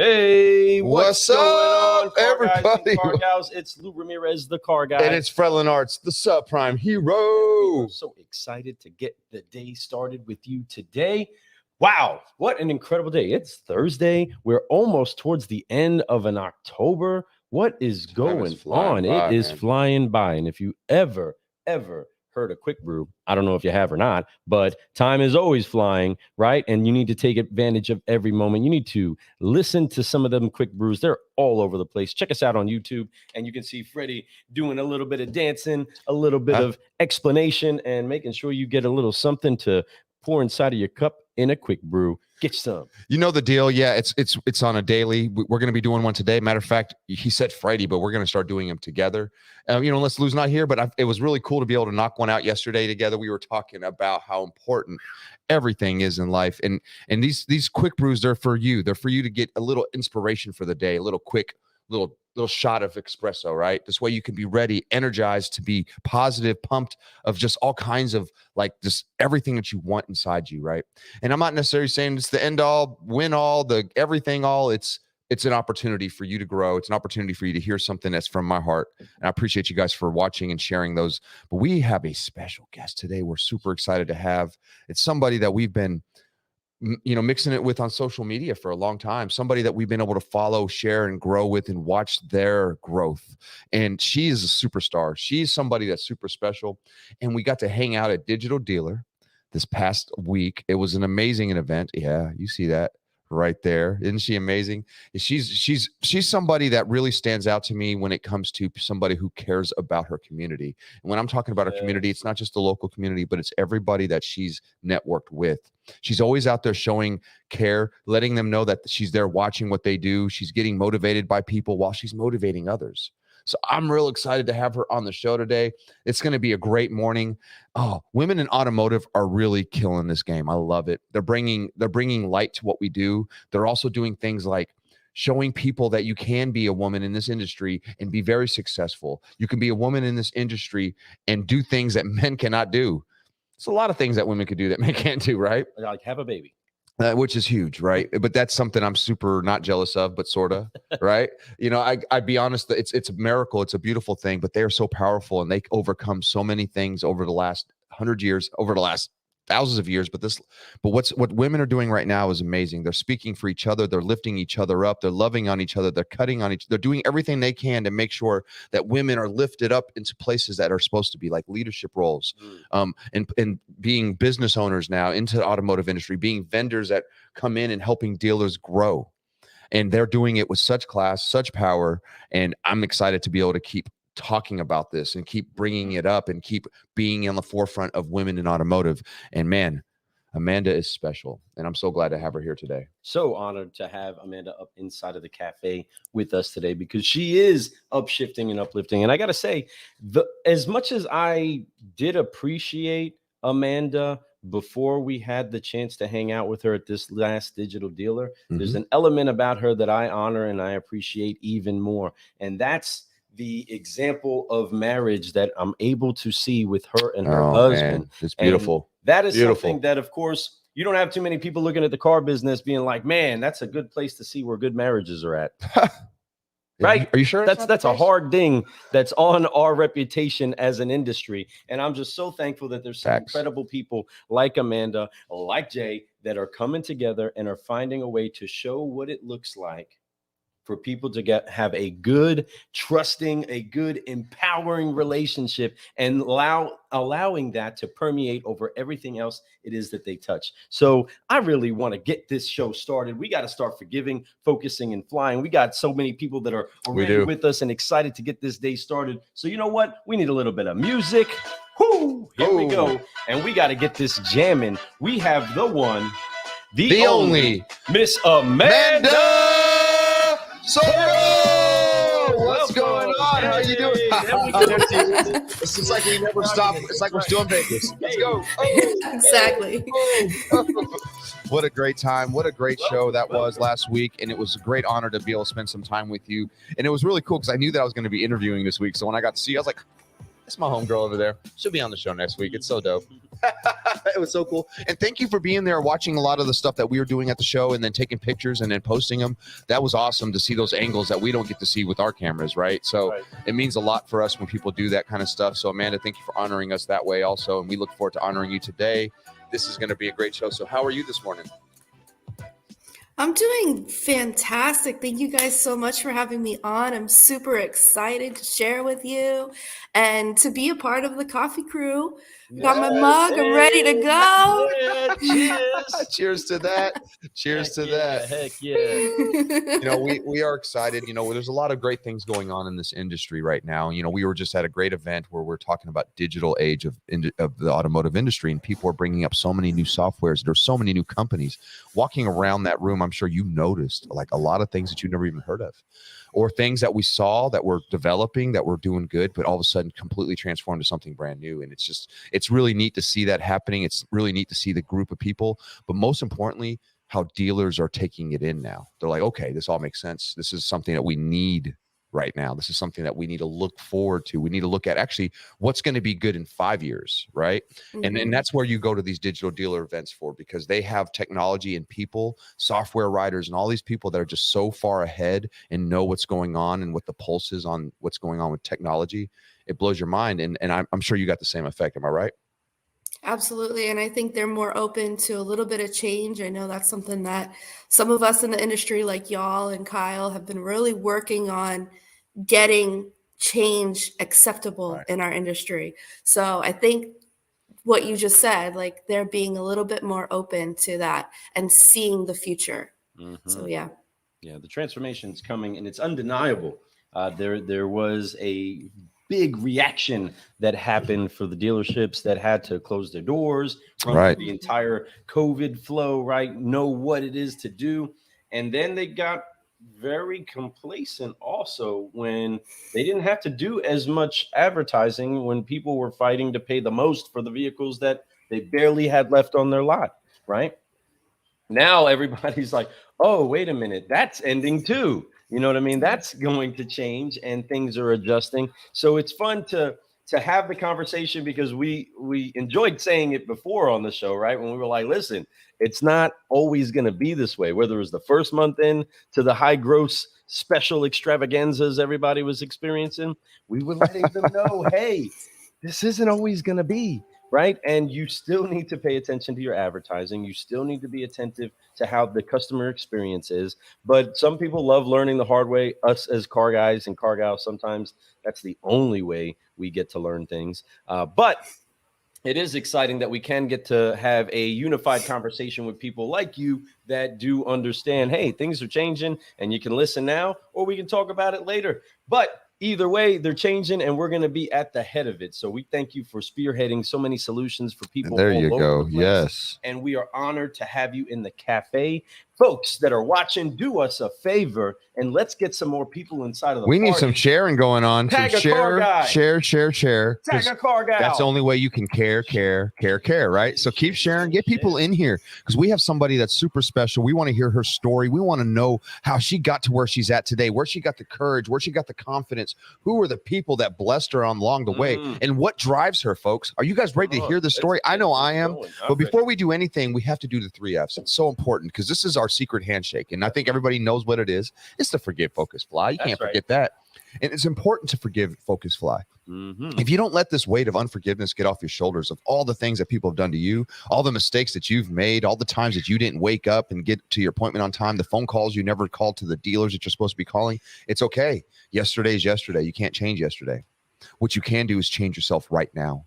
Hey, what's going up, on, car everybody? Guys and car gals? It's Lou Ramirez, the car guy. And it's Frelin Arts, the subprime hero. We're so excited to get the day started with you today. Wow, what an incredible day. It's Thursday. We're almost towards the end of an October. What is going on? It is flying by. And if you ever heard a quick brew, I don't know if you have or not, but time is always flying, right? And you need to take advantage of every moment. You need to listen to some of them quick brews. They're all over the place. Check us out on YouTube, and you can see Freddie doing a little bit of dancing, a little bit of explanation, and making sure you get a little something to pour inside of your cup in a quick brew. Get some. You know the deal. Yeah, it's on a daily. We're going to be doing one today. Matter of fact, he said Friday, but we're going to start doing them together. Unless Lou's not here, but it was really cool to be able to knock one out yesterday together. We were talking about how important everything is in life, and these quick brews, they're for you. They're for you to get a little inspiration for the day, a little quick, little shot of espresso, right? This way you can be ready, energized to be positive, pumped of just all kinds of like just everything that you want inside you, right? And I'm not necessarily saying it's the end all, win all, the everything all. It's an opportunity for you to grow. It's an opportunity for you to hear something that's from my heart. And I appreciate you guys for watching and sharing those. But we have a special guest today. We're super excited to have. It's somebody that we've been mixing it with on social media for a long time, somebody that we've been able to follow, share, and grow with and watch their growth. And she is a superstar. She's somebody that's super special. And we got to hang out at Digital Dealer this past week. It was an amazing event. Yeah, you see that right there. Isn't she amazing? She's somebody that really stands out to me when it comes to somebody who cares about her community. And when I'm talking about her community, it's not just the local community, but it's everybody that she's networked with. She's always out there showing care, letting them know that she's there watching what they do. She's getting motivated by people while she's motivating others. So I'm real excited to have her on the show today. It's going to be a great morning. Oh, women in automotive are really killing this game. I love it. They're bringing light to what we do. They're also doing things like showing people that you can be a woman in this industry and be very successful. You can be a woman in this industry and do things that men cannot do. It's a lot of things that women could do that men can't do, right? Like have a baby. Which is huge, right? But that's something I'm super not jealous of, but sort of, right? I'd be honest, it's a miracle. It's a beautiful thing, but they are so powerful and they overcome so many things over the last 100 years, over the last thousands of years. But what women are doing right now is amazing. They're speaking for each other. They're lifting each other up. They're loving on each other. They're cutting on they're doing everything they can to make sure that women are lifted up into places that are supposed to be like leadership roles, and being business owners now into the automotive industry, being vendors that come in and helping dealers grow. And they're doing it with such class, such power. And I'm excited to be able to keep talking about this and keep bringing it up and keep being on the forefront of women in automotive. And man, Amanda is special, and I'm so glad to have her here today. So honored to have Amanda up inside of the cafe with us today because she is upshifting and uplifting. And I got to say, as much as I did appreciate Amanda before we had the chance to hang out with her at this last Digital Dealer, there's an element about her that I honor and I appreciate even more. And that's the example of marriage that I'm able to see with her and her husband. Man, it's beautiful. And that is something that, of course, you don't have too many people looking at the car business being like, man, that's a good place to see where good marriages are at. Right? Are you sure? That's a hard thing that's on our reputation as an industry. And I'm just so thankful that there's some incredible people like Amanda, like Jay, that are coming together and are finding a way to show what it looks like for people to have a good, trusting, a good, empowering relationship and allowing that to permeate over everything else it is that they touch. So I really want to get this show started. We got to start forgiving, focusing, and flying. We got so many people that are already with us and excited to get this day started. So you know what? We need a little bit of music. Whoo! Here we go. And we got to get this jamming. We have the one, the only Miss Amanda Sorrell! What's going on? How you doing? It's just like we never stop. It's like we're still in Vegas. Let's go. Exactly. What a great time. What a great show that was last week. And it was a great honor to be able to spend some time with you. And it was really cool because I knew that I was going to be interviewing this week. So when I got to see you, I was like, It's my homegirl over there. She'll be on the show next week. It's so dope. It was so cool. And thank you for being there, watching a lot of the stuff that we were doing at the show and then taking pictures and then posting them. That was awesome to see those angles that we don't get to see with our cameras, right? So it means a lot for us when people do that kind of stuff. So Amanda, thank you for honoring us that way also. And we look forward to honoring you today. This is going to be a great show. So how are you this morning? I'm doing fantastic. Thank you guys so much for having me on. I'm super excited to share with you and to be a part of the coffee crew. Got my mug. I'm ready to go. Yeah, cheers. Cheers to that. Cheers to that. Heck yeah. You know, we are excited. You know, there's a lot of great things going on in this industry right now. You know, we were just at a great event where we're talking about digital age of the automotive industry, and people are bringing up so many new softwares. There's so many new companies. Walking around that room, I'm sure you noticed like a lot of things that you never even heard of, or things that we saw that were developing, that were doing good, but all of a sudden completely transformed to something brand new. And it's really neat to see that happening. It's really neat to see the group of people, but most importantly, how dealers are taking it in now. They're like, okay, this all makes sense. This is something that we need right now. This is something that we need to look forward to. We need to look at actually what's going to be good in 5 years, right? Mm-hmm. And that's where you go to these digital dealer events for, because they have technology and people, software writers, and all these people that are just so far ahead and know what's going on and what the pulse is on what's going on with technology. It blows your mind. And I'm sure you got the same effect. Am I right? Absolutely. And I think they're more open to a little bit of change. I know that's something that some of us in the industry, like y'all and Kyle, have been really working on getting change acceptable in our industry. So I think what you just said, like they're being a little bit more open to that and seeing the future. Mm-hmm. So, yeah. Yeah, the transformation is coming and it's undeniable. There was a big reaction that happened for the dealerships that had to close their doors, run through the entire COVID flow, right? Know what it is to do. And then they got very complacent also when they didn't have to do as much advertising when people were fighting to pay the most for the vehicles that they barely had left on their lot, right? Now everybody's like, oh, wait a minute, that's ending too. You know what I mean? That's going to change and things are adjusting. So it's fun to have the conversation because we enjoyed saying it before on the show, right? When we were like, listen, it's not always going to be this way, whether it was the first month in to the high gross special extravaganzas everybody was experiencing. We were letting them know, hey, this isn't always going to be. Right. And you still need to pay attention to your advertising. You still need to be attentive to how the customer experience is. But some people love learning the hard way. Us as car guys and car gals, sometimes that's the only way we get to learn things. But it is exciting that we can get to have a unified conversation with people like you that do understand, hey, things are changing and you can listen now or we can talk about it later. But either way, they're changing and we're going to be at the head of it. So we thank you for spearheading so many solutions for people. There you go. Yes. And we are honored to have you in the cafe. Folks that are watching, do us a favor and let's get some more people inside of the We need some sharing going on. Tag a car guy. Share. Tag a car guy. That's the only way you can care, right? So keep sharing. Get people in here because we have somebody that's super special. We want to hear her story. We want to know how she got to where she's at today, where she got the courage, where she got the confidence. Who are the people that blessed her along the way? And what drives her, folks? Are you guys ready to hear the story? I know I am. But before we do anything, we have to do the 3 F's. It's so important because this is our secret handshake. And I think everybody knows what it is. It's to forgive, focus, fly. You can't forget that. And it's important to forgive, focus, fly. If you don't let this weight of unforgiveness get off your shoulders of all the things that people have done to you, all the mistakes that you've made, all the times that you didn't wake up and get to your appointment on time, the phone calls you never called to the dealers that you're supposed to be calling, it's okay. Yesterday's yesterday. You can't change yesterday. What you can do is change yourself right now.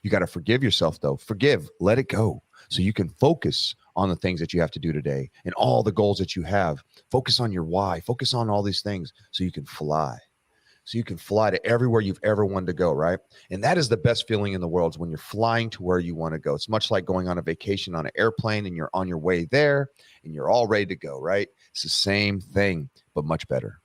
You got to forgive yourself, though. Forgive. Let it go so you can focus on the things that you have to do today and all the goals that you have. Focus on your why. Focus on all these things so you can fly. So you can fly to everywhere you've ever wanted to go, right? And that is the best feeling in the world is when you're flying to where you want to go. It's much like going on a vacation on an airplane and you're on your way there and you're all ready to go, right? It's the same thing, but much better.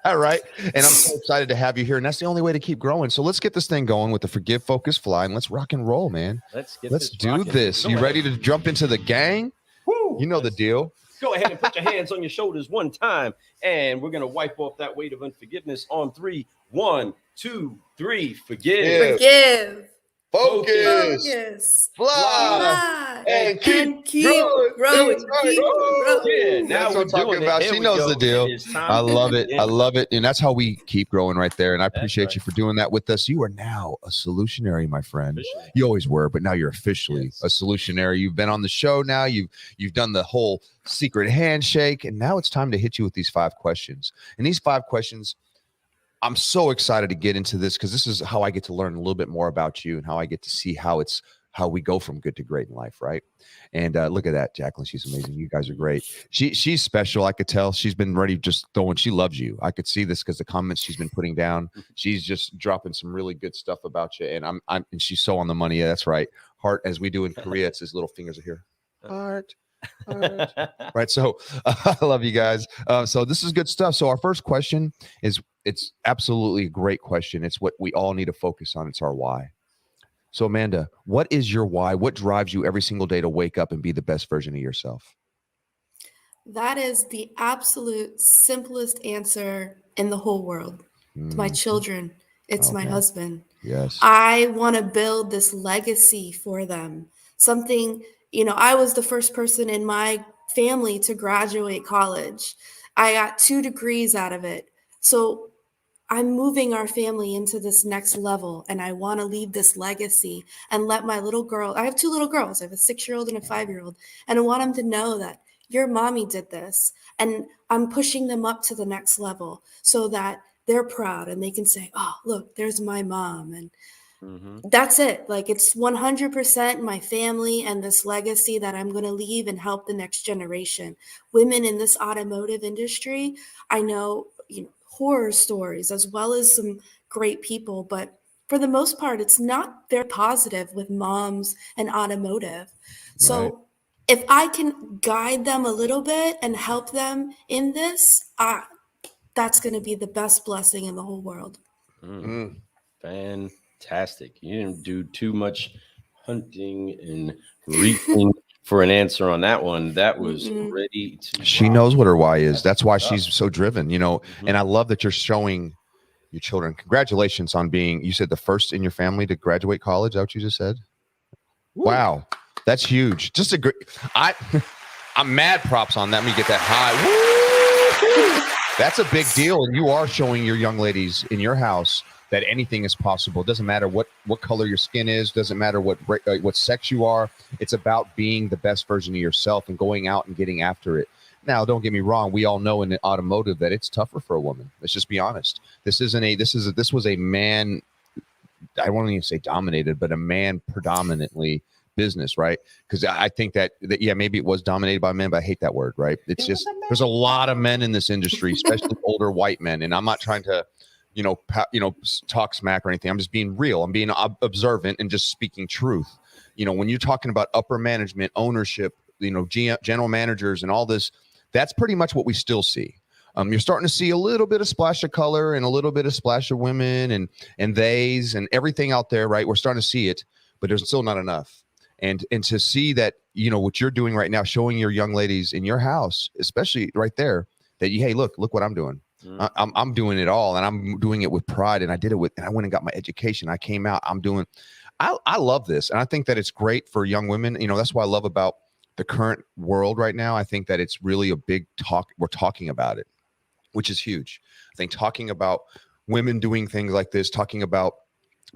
Right? And I'm so excited to have you here. And that's the only way to keep growing. So let's get this thing going with the Forgive, Focus, Fly, and let's rock and roll, man. Let's do this. You ready to jump into the gang? Woo! You know the deal. Go ahead and put your hands on your shoulders one time. And we're going to wipe off that weight of unforgiveness on 3. 1, 2, 3. Forgive. Forgive. Focus. Focus. Fly. And keep growing. Keep growing. Yeah, now that's what we're I'm talking doing about. it. Here She we knows go. the deal. It is time I to love it. begin. I love it. And that's how we keep growing right there. And I That's appreciate right. you for doing that with us. You are now a solutionary, my friend. Officially. You always were, but now you're officially Yes. a solutionary. You've been on the show now. You've done the whole secret handshake. And now it's time to hit you with these 5 questions. And these 5 questions, I'm so excited to get into this because this is how I get to learn a little bit more about you and how I get to see how we go from good to great in life, right? And look at that, Jacqueline. She's amazing. You guys are great. She's special. I could tell she's been ready, just throwing. She loves you. I could see this because the comments she's been putting down. She's just dropping some really good stuff about you. And and she's so on the money. Yeah, that's right. Heart, as we do in Korea, it's his little fingers are here. Heart. Right. So I love you guys. So this is good stuff. So our first question is, it's absolutely a great question. It's what we all need to focus on. It's our why. So Amanda, what is your why? What drives you every single day to wake up and be the best version of yourself? That is the absolute simplest answer in the whole world. It's my children. It's my husband. Yes. I want to build this legacy for them. Something, I was the first person in my family to graduate college. I got 2 degrees out of it. So I'm moving our family into this next level, and I want to leave this legacy and let my little girl, I have 2 little girls. I have a 6-year-old and a 5-year-old, and I want them to know that your mommy did this, and I'm pushing them up to the next level so that they're proud and they can say, oh, look, there's my mom. And that's it. Like, it's 100% my family and this legacy that I'm going to leave and help the next generation. Women in this automotive industry, I know, horror stories as well as some great people, but for the most part, it's not very positive with moms and automotive. So if I can guide them a little bit and help them in this, that's going to be the best blessing in the whole world. Fantastic. You didn't do too much hunting and reaching for an answer on that one. That was ready to. She knows what her why is. That's why she's so driven, and I love that you're showing your children. Congratulations on being, you said, the first in your family to graduate college. Is that what you just said? Woo. Wow. That's huge. Just a great, I'm mad props on that. Let me get that high. Woo! That's a big deal. And you are showing your young ladies in your house that anything is possible. It doesn't matter what color your skin is. Doesn't matter what sex you are. It's about being the best version of yourself and going out and getting after it. Now, don't get me wrong. We all know in the automotive that it's tougher for a woman. Let's just be honest. This was a man. I won't even say dominated, but a man predominantly business, right? Because I think that maybe it was dominated by men, but I hate that word, right? It's just, there's a lot of men in this industry, especially older white men. And I'm not trying to, talk smack or anything. I'm just being real. I'm being observant and just speaking truth. When you're talking about upper management, ownership, general managers and all this, that's pretty much what we still see. You're starting to see a little bit of splash of color and a little bit of splash of women and theys and everything out there, right? We're starting to see it, but there's still not enough. And to see that, what you're doing right now, showing your young ladies in your house, especially right there, that hey, look what I'm doing. I'm doing it all, and I'm doing it with pride. And I did it and I went and got my education. I came out. I love this, and I think that it's great for young women. That's what I love about the current world right now. I think that it's really a big talk. We're talking about it, which is huge. I think talking about women doing things like this, talking about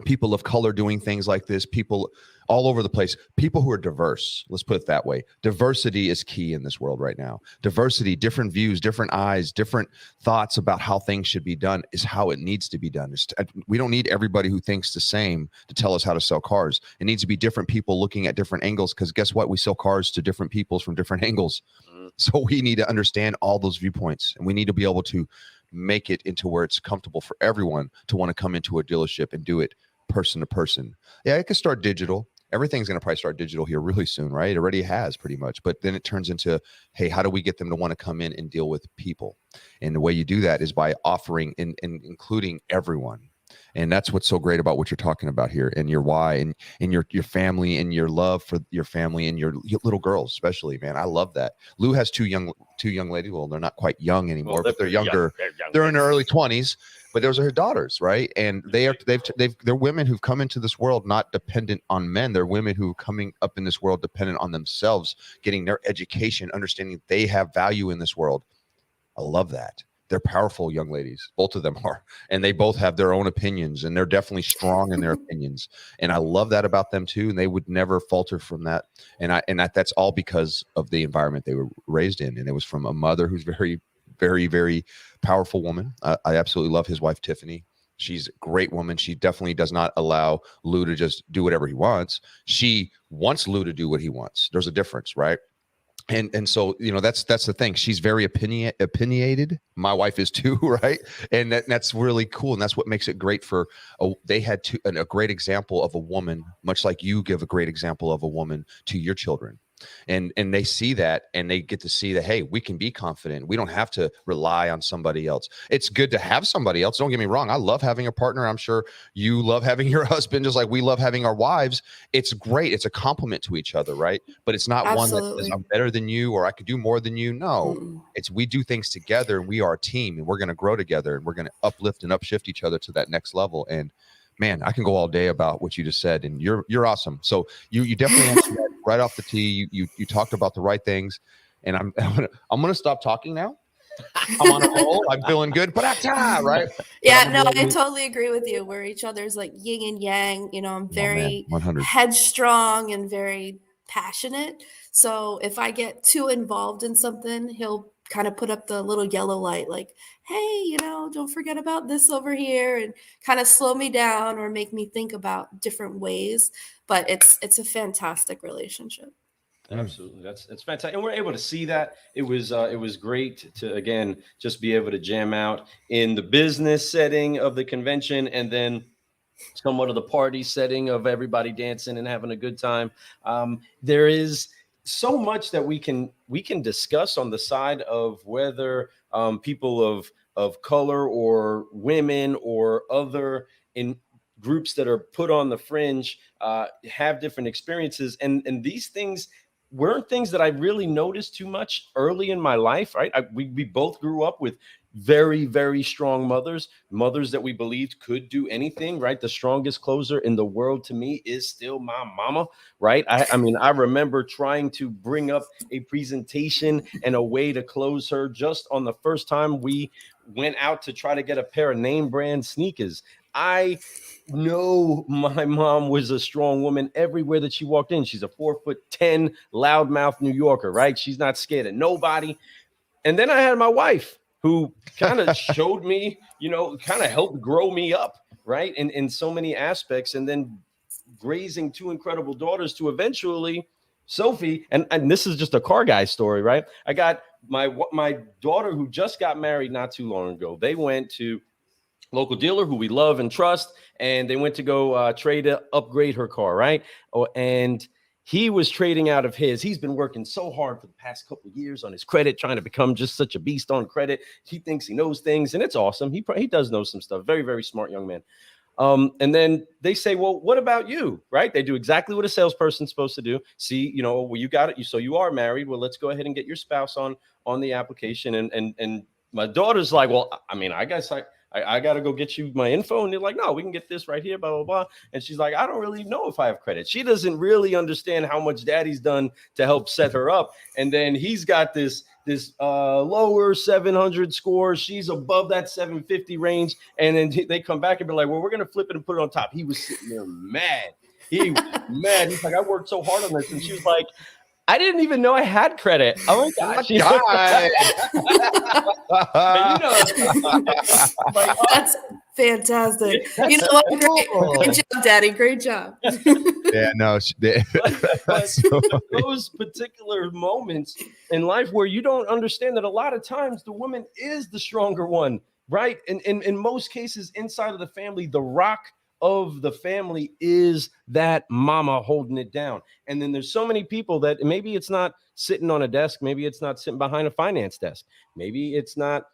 people of color doing things like this, people all over the place, people who are diverse. Let's put it that way. Diversity is key in this world right now. Diversity, different views, different eyes, different thoughts about how things should be done is how it needs to be done. We don't need everybody who thinks the same to tell us how to sell cars. It needs to be different people looking at different angles, because guess what? We sell cars to different peoples from different angles. So we need to understand all those viewpoints, and we need to be able to make it into where it's comfortable for everyone to want to come into a dealership and do it person to person. Yeah, it could start digital. Everything's going to probably start digital here really soon, right? It already has pretty much. But then it turns into, hey, how do we get them to want to come in and deal with people? And the way you do that is by offering and including everyone. And that's what's so great about what you're talking about here, and your why, and your family, and your love for your family, and your little girls, especially, man. I love that. Lou has two young ladies. Well, they're not quite young anymore, but they're younger. They're in their early 20s, but those are her daughters, right? And they're women who've come into this world not dependent on men. They're women who are coming up in this world dependent on themselves, getting their education, understanding they have value in this world. I love that. They're powerful young ladies. Both of them are. And they both have their own opinions, and they're definitely strong in their opinions. And I love that about them too. And they would never falter from that. And that's all because of the environment they were raised in. And it was from a mother who's very, very, very powerful woman. I absolutely love his wife, Tiffany. She's a great woman. She definitely does not allow Lou to just do whatever he wants. She wants Lou to do what he wants. There's a difference, right? And so, you know, that's the thing. She's very opinionated. My wife is too, right? And that's really cool. And that's what makes it great for, they had a great example of a woman, much like you give a great example of a woman to your children. And they see that, and they get to see that, hey, we can be confident. We don't have to rely on somebody else. It's good to have somebody else. Don't get me wrong. I love having a partner. I'm sure you love having your husband, just like we love having our wives. It's great. It's a compliment to each other, right? But it's not one that says I'm better than you, or I could do more than you. No, it's we do things together, and we are a team, and we're going to grow together, and we're going to uplift and upshift each other to that next level. And man, I can go all day about what you just said, and you're awesome. So you definitely answered that right off the tee. You talked about the right things, and I'm gonna stop talking now. I'm on a roll. I'm feeling good, but right? Yeah, no, I totally agree with you. We're each other's like yin and yang. You know, I'm very headstrong and very passionate. So if I get too involved in something, he'll kind of put up the little yellow light, like, hey, you know, don't forget about this over here, and kind of slow me down or make me think about different ways. But it's a fantastic relationship. Absolutely. That's fantastic. And we're able to see that. It was great to, again, just be able to jam out in the business setting of the convention, and then somewhat of the party setting of everybody dancing and having a good time. There is so much that we can discuss on the side of whether people of color or women or other in groups that are put on the fringe have different experiences, and these things weren't things that I really noticed too much early in my life, right? We both grew up with very, very strong mothers that we believed could do anything, right? The strongest closer in the world to me is still my mama, right? I mean, I remember trying to bring up a presentation and a way to close her just on the first time we went out to try to get a pair of name brand sneakers. I know my mom was a strong woman everywhere that she walked in. She's a 4'10" loudmouth New Yorker, right? She's not scared of nobody. And then I had my wife, who kind of showed me, you know, kind of helped grow me up, right? In so many aspects. And then raising two incredible daughters to eventually Sophie, and this is just a car guy story, right? I got my daughter, who just got married not too long ago. They went to local dealer who we love and trust, and they went to go trade to upgrade her car, right? And he was trading out of his. He's been working so hard for the past couple of years on his credit, trying to become just such a beast on credit. He thinks he knows things, and it's awesome. He does know some stuff. Very, very smart young man. And then they say, well, what about you, right? They do exactly what a salesperson's supposed to do. See, you know, well, you got it. So you are married. Well, let's go ahead and get your spouse on the application. And my daughter's like, well, I mean, I guess I got to go get you my info. And they're like, no, we can get this right here, blah, blah, blah. And she's like, I don't really know if I have credit. She doesn't really understand how much daddy's done to help set her up. And then he's got this lower 700 score. She's above that 750 range. And then they come back and be like, well, we're going to flip it and put it on top. He was sitting there mad. He was mad. He's like, I worked so hard on this. And she was like, I didn't even know I had credit. Oh my gosh. You know? Like, that's fantastic. You know what? Great job, Daddy. Great job. Yeah, no. But those particular moments in life where you don't understand that a lot of times the woman is the stronger one, right? And in most cases inside of the family, the rock of the family is that mama holding it down. And then there's so many people that maybe it's not sitting on a desk, maybe it's not sitting behind a finance desk, maybe it's not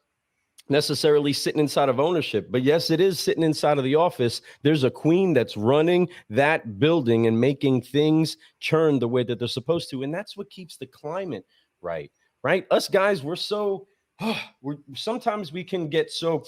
necessarily sitting inside of ownership, but yes, it is sitting inside of the office. There's a queen that's running that building and making things churn the way that they're supposed to. And that's what keeps the climate right. Right. Us guys, we're so we're sometimes we can get so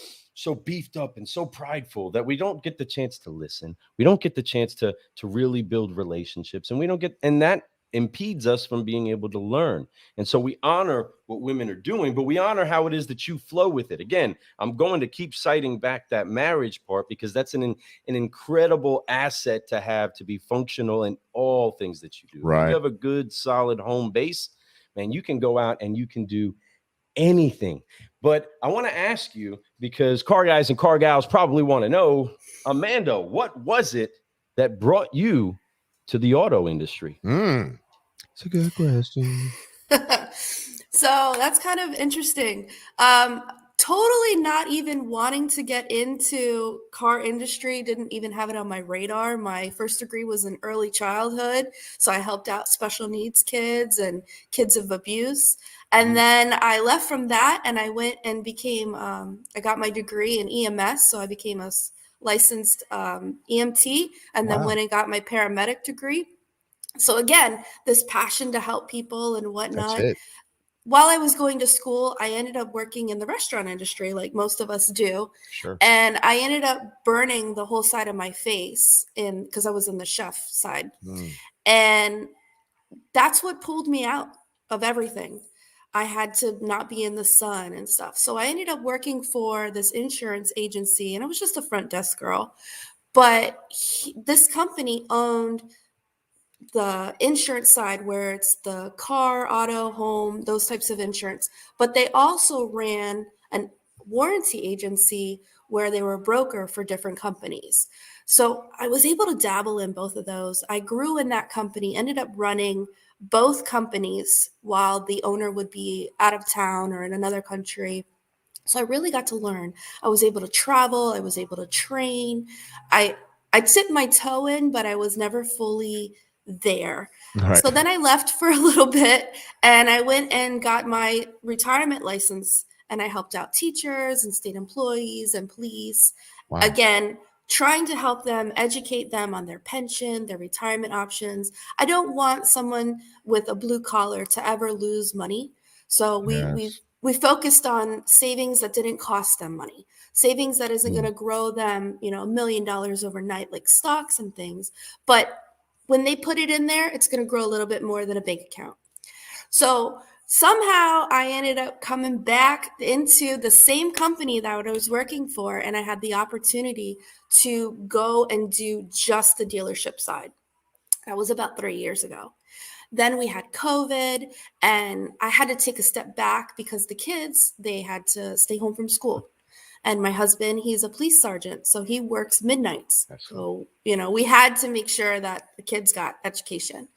beefed up and so prideful that we don't get the chance to listen. We don't get the chance to really build relationships, and we don't get, and that impedes us from being able to learn. And so we honor what women are doing, but we honor how it is that you flow with it. Again, I'm going to keep citing back that marriage part, because that's an incredible asset to have, to be functional in all things that you do. If Right. you have a good, solid home base, man, you can go out and you can do anything. But I want to ask you, because car guys and car gals probably want to know, Amanda, what was it that brought you to the auto industry? It's a good question. So that's kind of interesting. Totally not even wanting to get into car industry, didn't even have it on my radar. My first degree was in early childhood, so I helped out special needs kids and kids of abuse. And then I left from that and I went and became, I got my degree in EMS, so I became a licensed EMT, and then went and got my paramedic degree. So again, this passion to help people and whatnot. That's it. While I was going to school, I ended up working in the restaurant industry, like most of us do. Sure. And I ended up burning the whole side of my face because I was in the chef side. And that's what pulled me out of everything. I had to not be in the sun and stuff. So I ended up working for this insurance agency, and I was just a front desk girl. But this company owned the insurance side, where it's the car, auto, home, those types of insurance. But they also ran a warranty agency where they were a broker for different companies. So I was able to dabble in both of those. I grew in that company, ended up running both companies while the owner would be out of town or in another country. So I really got to learn. I was able to travel. I was able to train. I dipped my toe in, but I was never fully there. Right. So then I left for a little bit and I went and got my retirement license, and I helped out teachers and state employees and police. Wow. Again, trying to help them, educate them on their pension, their retirement options. I don't want someone with a blue collar to ever lose money. So we focused on savings that didn't cost them money, savings that isn't going to grow them, $1 million overnight, like stocks and things. But when they put it in there, it's going to grow a little bit more than a bank account. So somehow I ended up coming back into the same company that I was working for, and I had the opportunity to go and do just the dealership side. That was about 3 years ago. Then we had COVID, and I had to take a step back because the kids, they had to stay home from school. And my husband, he's a police sergeant, so he works midnights. So, we had to make sure that the kids got education.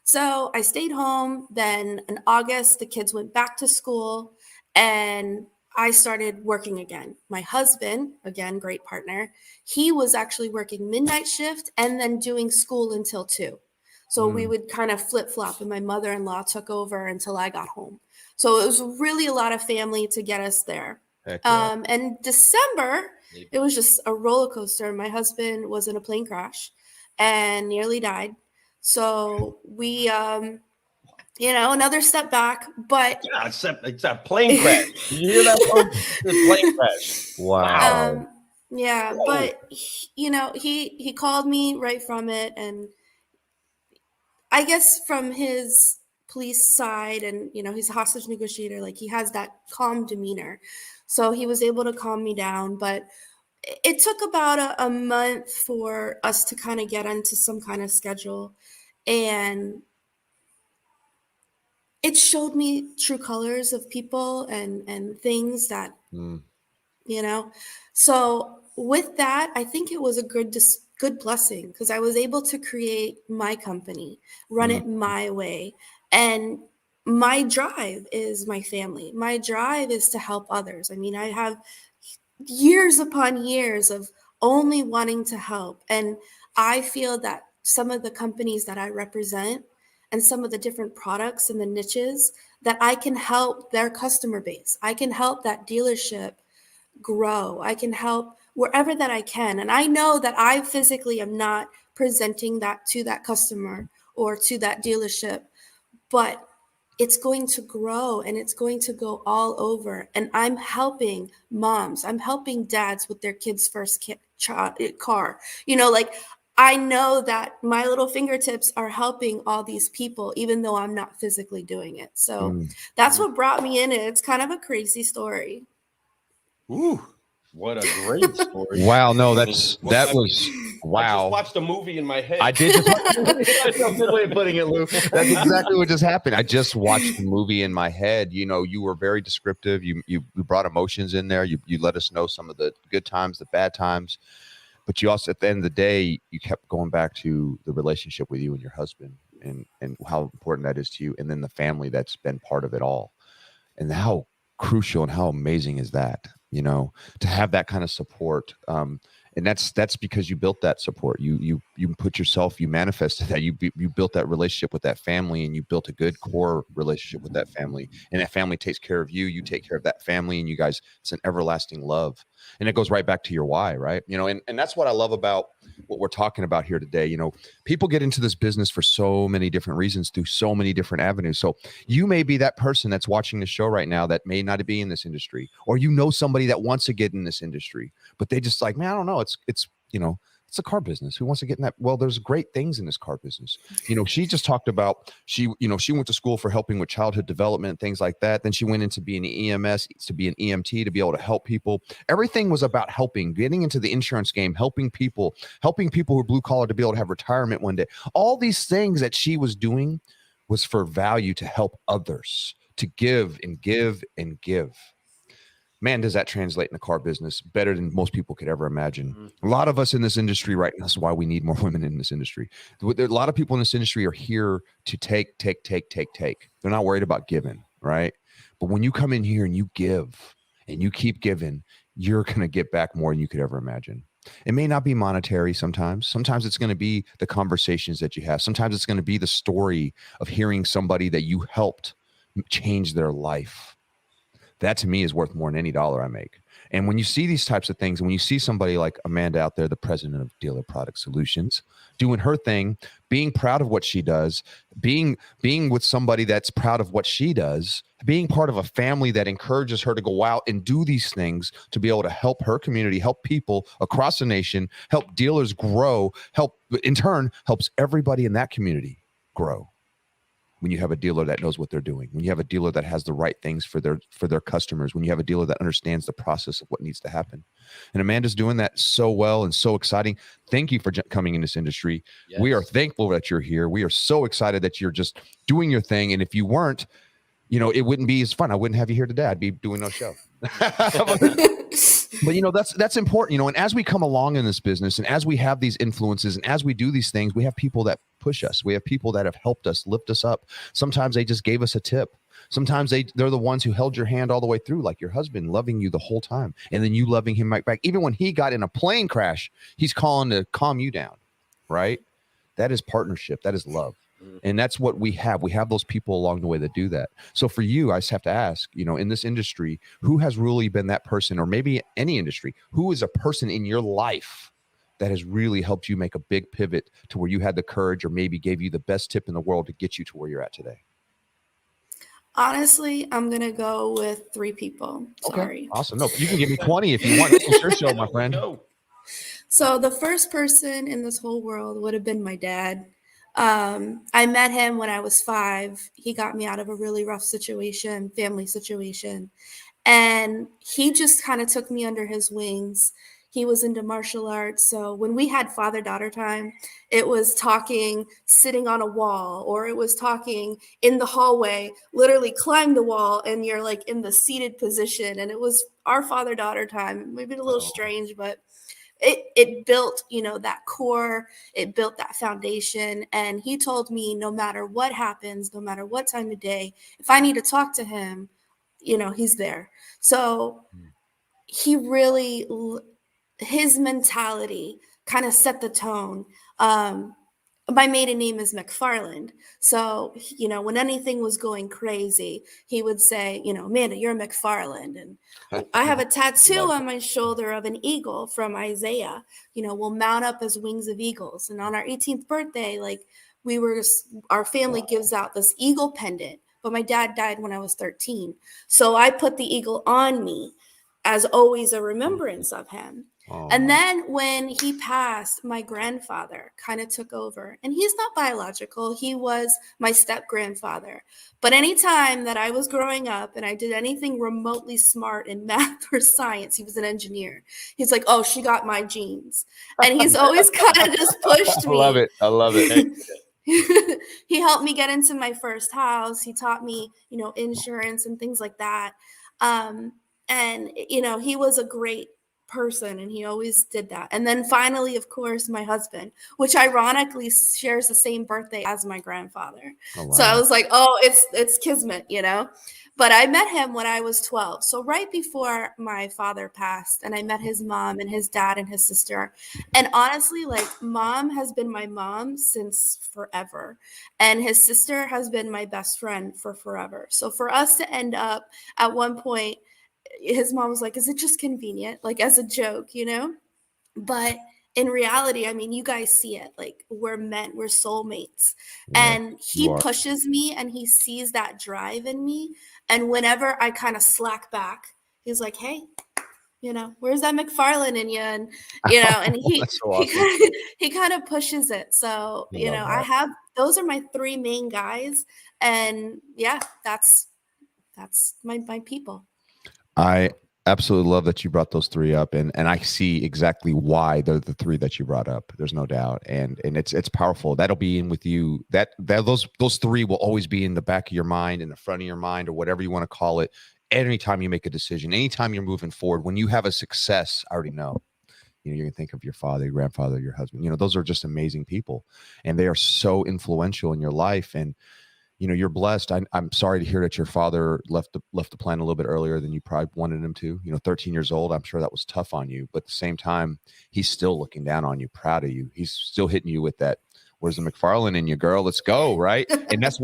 So I stayed home. Then in August, the kids went back to school, and I started working again. My husband, again, great partner, he was actually working midnight shift and then doing school until 2. So we would kind of flip-flop, and my mother-in-law took over until I got home. So it was really a lot of family to get us there. And December, it was just a roller coaster. My husband was in a plane crash and nearly died. So we, another step back, but Yeah, it's a plane crash. Did you hear that, folks? It's a plane crash. Wow. Yeah, Whoa. but he called me right from it, and I guess from his police side, and he's a hostage negotiator, like he has that calm demeanor, so he was able to calm me down. But it took about a month for us to kind of get into some kind of schedule, and it showed me true colors of people and things that so with that, I think it was a good blessing, because I was able to create my company, run it my way. And my drive is my family. My drive is to help others. I mean, I have years upon years of only wanting to help. And I feel that some of the companies that I represent and some of the different products and the niches, that I can help their customer base. I can help that dealership grow. I can help wherever that I can. And I know that I physically am not presenting that to that customer or to that dealership, but it's going to grow and it's going to go all over. And I'm helping moms, I'm helping dads with their kids' first car. Like, I know that my little fingertips are helping all these people, even though I'm not physically doing it. So that's what brought me in. It's kind of a crazy story. Ooh, what a great story. Wow, no, I that was wow. I just watched a movie in my head. I did just watch a movie. That's a good way of putting it, Lou. That's exactly what just happened. I just watched the movie in my head. You were very descriptive. You brought emotions in there. You let us know some of the good times, the bad times. But you also, at the end of the day, you kept going back to the relationship with you and your husband and how important that is to you. And then the family that's been part of it all. And how crucial and how amazing is that, to have that kind of support. And that's because you built that support. You put yourself, you manifested that. You built that relationship with that family, and you built a good core relationship with that family. And that family takes care of you. You take care of that family, and you guys, it's an everlasting love. And it goes right back to your why, right? And that's what I love about what we're talking about here today. People get into this business for so many different reasons through so many different avenues. So you may be that person that's watching the show right now that may not be in this industry, or somebody that wants to get in this industry, but they just like, man, I don't know. It's a car business. Who wants to get in that? Well, there's great things in this car business. She just talked about, she went to school for helping with childhood development, things like that. Then she went into being an EMS, to be an EMT, to be able to help people. Everything was about helping, getting into the insurance game, helping people who are blue collar to be able to have retirement one day. All these things that she was doing was for value, to help others, to give and give and give. Man, does that translate in the car business better than most people could ever imagine. A lot of us in this industry right now, that's why we need more women in this industry. A lot of people in this industry are here to take. They're not worried about giving, right? But when you come in here and you give and you keep giving, you're going to get back more than you could ever imagine. It may not be monetary sometimes. Sometimes it's going to be the conversations that you have. Sometimes it's going to be the story of hearing somebody that you helped change their life. That to me is worth more than any dollar I make. And when you see these types of things, and when you see somebody like Amanda out there, the president of Dealer Product Solutions, doing her thing, being proud of what she does, being with somebody that's proud of what she does, being part of a family that encourages her to go out and do these things to be able to help her community, help people across the nation, help dealers grow, in turn helps everybody in that community grow. When you have a dealer that knows what they're doing, when you have a dealer that has the right things for their customers, when you have a dealer that understands the process of what needs to happen. And Amanda's doing that so well and so exciting. Thank you for coming in this industry. Yes. We are thankful that you're here. We are so excited that you're just doing your thing. And if you weren't, it wouldn't be as fun. I wouldn't have you here today. I'd be doing no show. But that's important, and as we come along in this business, and as we have these influences, and as we do these things, we have people that push us. We have people that have helped us, lift us up. Sometimes they just gave us a tip. Sometimes they're the ones who held your hand all the way through, like your husband loving you the whole time, and then you loving him right back. Even when he got in a plane crash, he's calling to calm you down, right? That is partnership. That is love. And that's what we have. We have those people along the way that do that. So for you, I just have to ask, in this industry, who has really been that person, or maybe any industry, who is a person in your life that has really helped you make a big pivot to where you had the courage, or maybe gave you the best tip in the world to get you to where you're at today? Honestly, I'm going to go with 3 people. Sorry. Okay. Awesome. No, you can give me 20 if you want. It's your show, my friend. So the first person in this whole world would have been my dad. I met him when I was 5. He got me out of a really rough family situation. And he just kind of took me under his wings. He was into martial arts. So when we had father-daughter time, it was talking sitting on a wall, or it was talking in the hallway, literally climb the wall and you're like in the seated position. And it was our father-daughter time. Maybe a little strange, but it built, that core, it built that foundation. And he told me, no matter what happens, no matter what time of day, if I need to talk to him, he's there. So he really, his mentality kind of set the tone. my maiden name is McFarland. So, when anything was going crazy, he would say, Amanda, you're McFarland. And I have a tattoo Love on my shoulder of an eagle from Isaiah. We'll mount up as wings of eagles. And on our 18th birthday, like our family gives out this eagle pendant, but my dad died when I was 13. So I put the eagle on me as always a remembrance of him. And then when he passed, my grandfather kind of took over. And he's not biological. He was my step grandfather. But anytime that I was growing up and I did anything remotely smart in math or science, he was an engineer. He's like, oh, she got my genes. And he's always kind of just pushed me. I love it. I love it. He helped me get into my first house. He taught me, insurance and things like that. And he was a great person, and he always did that. And then finally, of course, my husband, which ironically shares the same birthday as my grandfather. Oh, wow. So I was like, oh, it's kismet, But I met him when I was 12. So right before my father passed, and I met his mom and his dad and his sister. And honestly, like, mom has been my mom since forever. And his sister has been my best friend for forever. So for us to end up at one point, his mom was like, is it just convenient? Like, as a joke, But in reality, I mean, you guys see it. Like, we're meant, we're soulmates. Yeah, and he pushes me, and he sees that drive in me. And whenever I kind of slack back, he's like, hey, where's that McFarland in you? And, and he, so awesome. he kind of pushes it. So, those are my three main guys. And yeah, that's my people. I absolutely love that you brought those three up, and I see exactly why they're the three that you brought up. There's no doubt, and it's powerful. That'll be in with you. Those three will always be in the back of your mind, in the front of your mind, or whatever you want to call it. Anytime you make a decision, anytime you're moving forward, when you have a success, I already know. You're gonna think of your father, your grandfather, your husband. Those are just amazing people, and they are so influential in your life. And you're blessed. I'm sorry to hear that your father left the planet a little bit earlier than you probably wanted him to. 13 years old. I'm sure that was tough on you, but at the same time, he's still looking down on you, proud of you. He's still hitting you with that. Where's the McFarland in you, girl? Let's go, right? And that's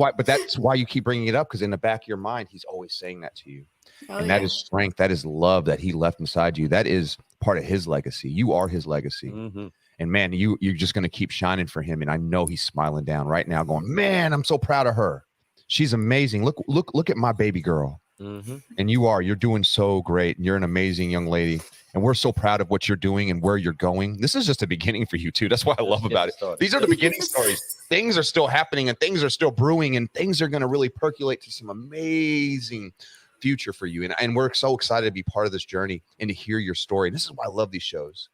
why you keep bringing it up, because in the back of your mind, he's always saying that to you. That is strength. That is love that he left inside you. That is part of his legacy. You are his legacy. Mm-hmm. And man, you're just going to keep shining for him. And I know he's smiling down right now, going, man, I'm so proud of her. She's amazing. Look at my baby girl. Mm-hmm. And you're doing so great. And you're an amazing young lady. And we're so proud of what you're doing and where you're going. This is just a beginning for you too. That's what I love about it. These are the beginning stories. Things are still happening, and things are still brewing, and things are going to really percolate to some amazing future for you. And we're so excited to be part of this journey and to hear your story. And this is why I love these shows.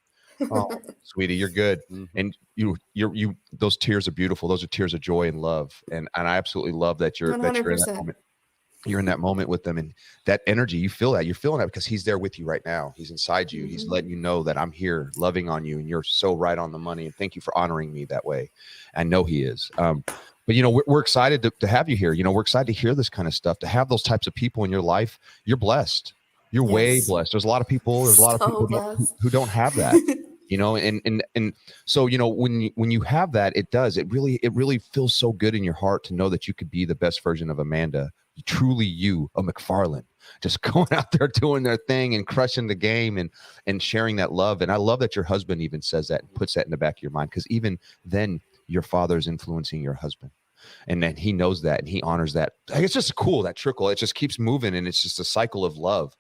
Oh, sweetie, you're good. Mm-hmm. And you those tears are beautiful. Those are tears of joy and love. And I absolutely love that you're in that moment. You're in that moment with them, and that energy, you feel that. You're feeling that because he's there with you right now. He's inside you. Mm-hmm. He's letting you know that I'm here loving on you, and you're so right on the money. And thank you for honoring me that way. I know he is. But we're excited to have you here. We're excited to hear this kind of stuff, to have those types of people in your life. You're blessed. You're way blessed. There's a lot of people. There's a lot of people who don't have that. And so when you have that, it really feels so good in your heart to know that you could be the best version of Amanda, truly you, a McFarland, just going out there doing their thing and crushing the game and sharing that love. And I love that your husband even says that and puts that in the back of your mind, because even then your father is influencing your husband. And then he knows that, and he honors that. It's just cool, that trickle. It just keeps moving, and it's just a cycle of love.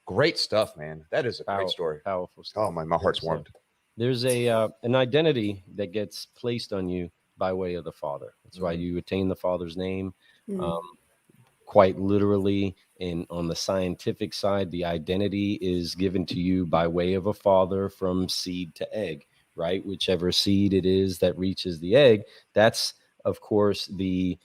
Great stuff, man. That is a great story. Powerful stuff. Oh, my heart's warmed. There's an identity that gets placed on you by way of the Father. That's why you attain the Father's name. Quite literally, on the scientific side, the identity is given to you by way of a father from seed to egg, right? Whichever seed it is that reaches the egg, that's, of course, the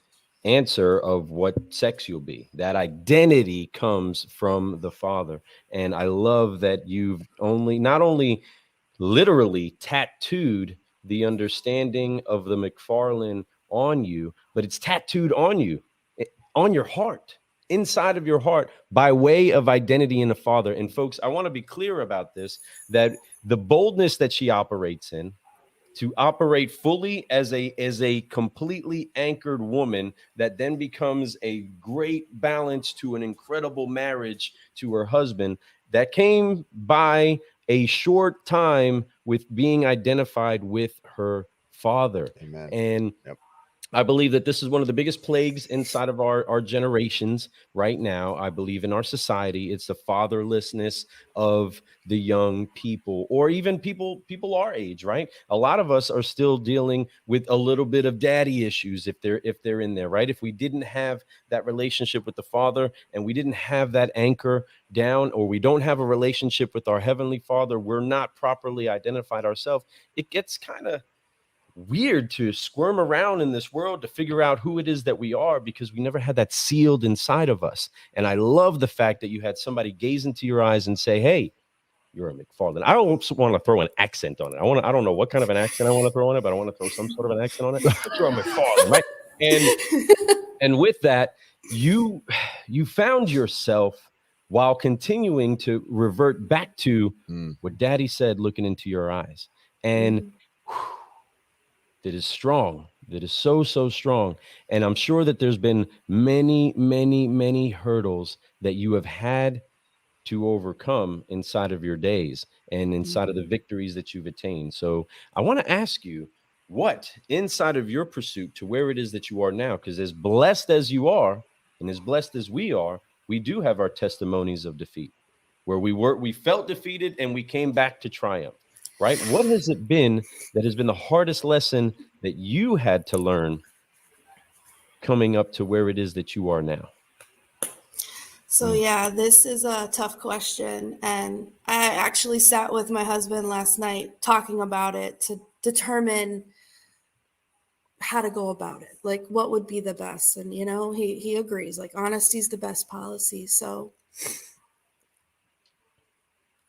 answer of what sex you'll be. That identity comes from the Father. And I love that you've not only literally tattooed the understanding of the McFarland on you, but it's tattooed on you, on your heart, inside of your heart, by way of identity in the Father. And folks, I want to be clear about this, that the boldness that she operates in to operate fully as a completely anchored woman that then becomes a great balance to an incredible marriage to her husband, that came by a short time with being identified with her father. Amen. And Yep. I believe that this is one of the biggest plagues inside of our generations right now. I believe in our society, it's the fatherlessness of the young people, or even people our age, right? A lot of us are still dealing with a little bit of daddy issues if they're in there, right? If we didn't have that relationship with the father, and we didn't have that anchor down, or we don't have a relationship with our heavenly father, we're not properly identified ourselves. It gets kind of weird to squirm around in this world to figure out who it is that we are, because we never had that sealed inside of us. And I love the fact that you had somebody gaze into your eyes and say, hey, you're a McFarland. I don't want to throw an accent on it. I don't know what kind of an accent I want to throw on it, but I want to throw some sort of an accent on it. But you're a McFarland, right? And with that, you found yourself, while continuing to revert back to what Daddy said, looking into your eyes. And that is strong. That is so strong. And I'm sure that there's been many hurdles that you have had to overcome inside of your days and inside of the victories that you've attained. So I want to ask you, what inside of your pursuit to where it is that you are now, because as blessed as you are and as blessed as we are, we do have our testimonies of defeat, where we felt defeated and we came back to triumph. Right? What has it been that has been the hardest lesson that you had to learn coming up to where it is that you are now? So yeah, this is a tough question. And I actually sat with my husband last night talking about it to determine how to go about it. Like, what would be the best? And, you know, he agrees, like, honesty is the best policy. So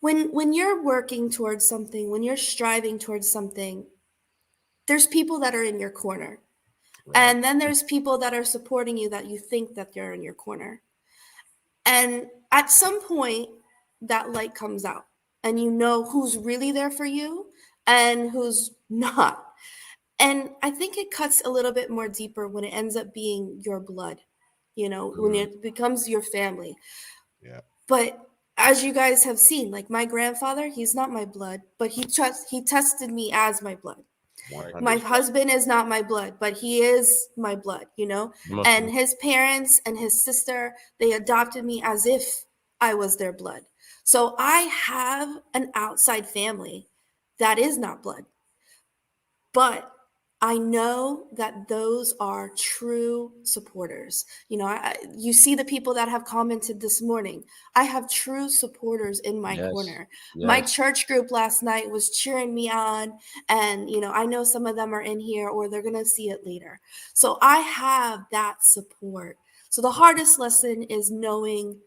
when you're working towards something, when you're striving towards something, there's people that are in your corner. Right. And then there's people that are supporting you that you think that they're in your corner. And at some point, that light comes out and you know who's really there for you and who's not. And I think it cuts a little bit more deeper when it ends up being your blood, you know, when it becomes your family. Yeah. But as you guys have seen, like my grandfather, he's not my blood, but he tested me as my blood. 100%. My husband is not my blood, but he is my blood, you know, and his parents and his sister, they adopted me as if I was their blood. So I have an outside family that is not blood, but I know that those are true supporters. You know, you see the people that have commented this morning. I have true supporters in my corner. Yes. My church group last night was cheering me on. And, you know, I know some of them are in here or they're going to see it later. So I have that support. So the hardest lesson is knowing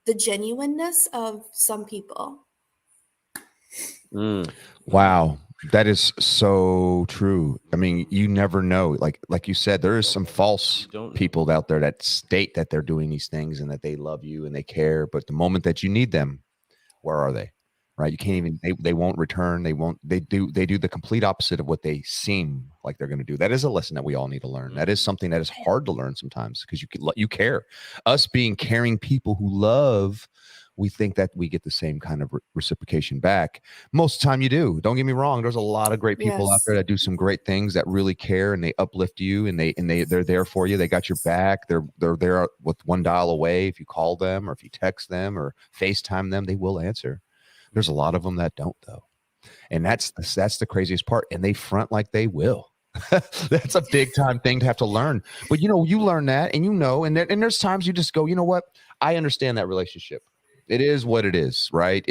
the genuineness of some people. Wow. That is so true. I mean, you never know. Like you said, there is some false people out there that state that they're doing these things and that they love you and they care. But the moment that you need them, where are they? Right? You can't even. They won't return. They do the complete opposite of what they seem like they're going to do. That is a lesson that we all need to learn. That is something that is hard to learn sometimes because you care. Us being caring people who love. We think that we get the same kind of reciprocation back. Most of the time you do. Don't get me wrong. There's a lot of great people out there that do some great things that really care and they uplift you and they're there for you. They got your back. They're there with one dial away. If you call them or if you text them or FaceTime them, they will answer. There's a lot of them that don't though. And that's the craziest part. And they front like they will. That's a big time thing to have to learn. But you know, you learn that and you know, and there's times you just go, you know what? I understand that relationship. It is what it is, right?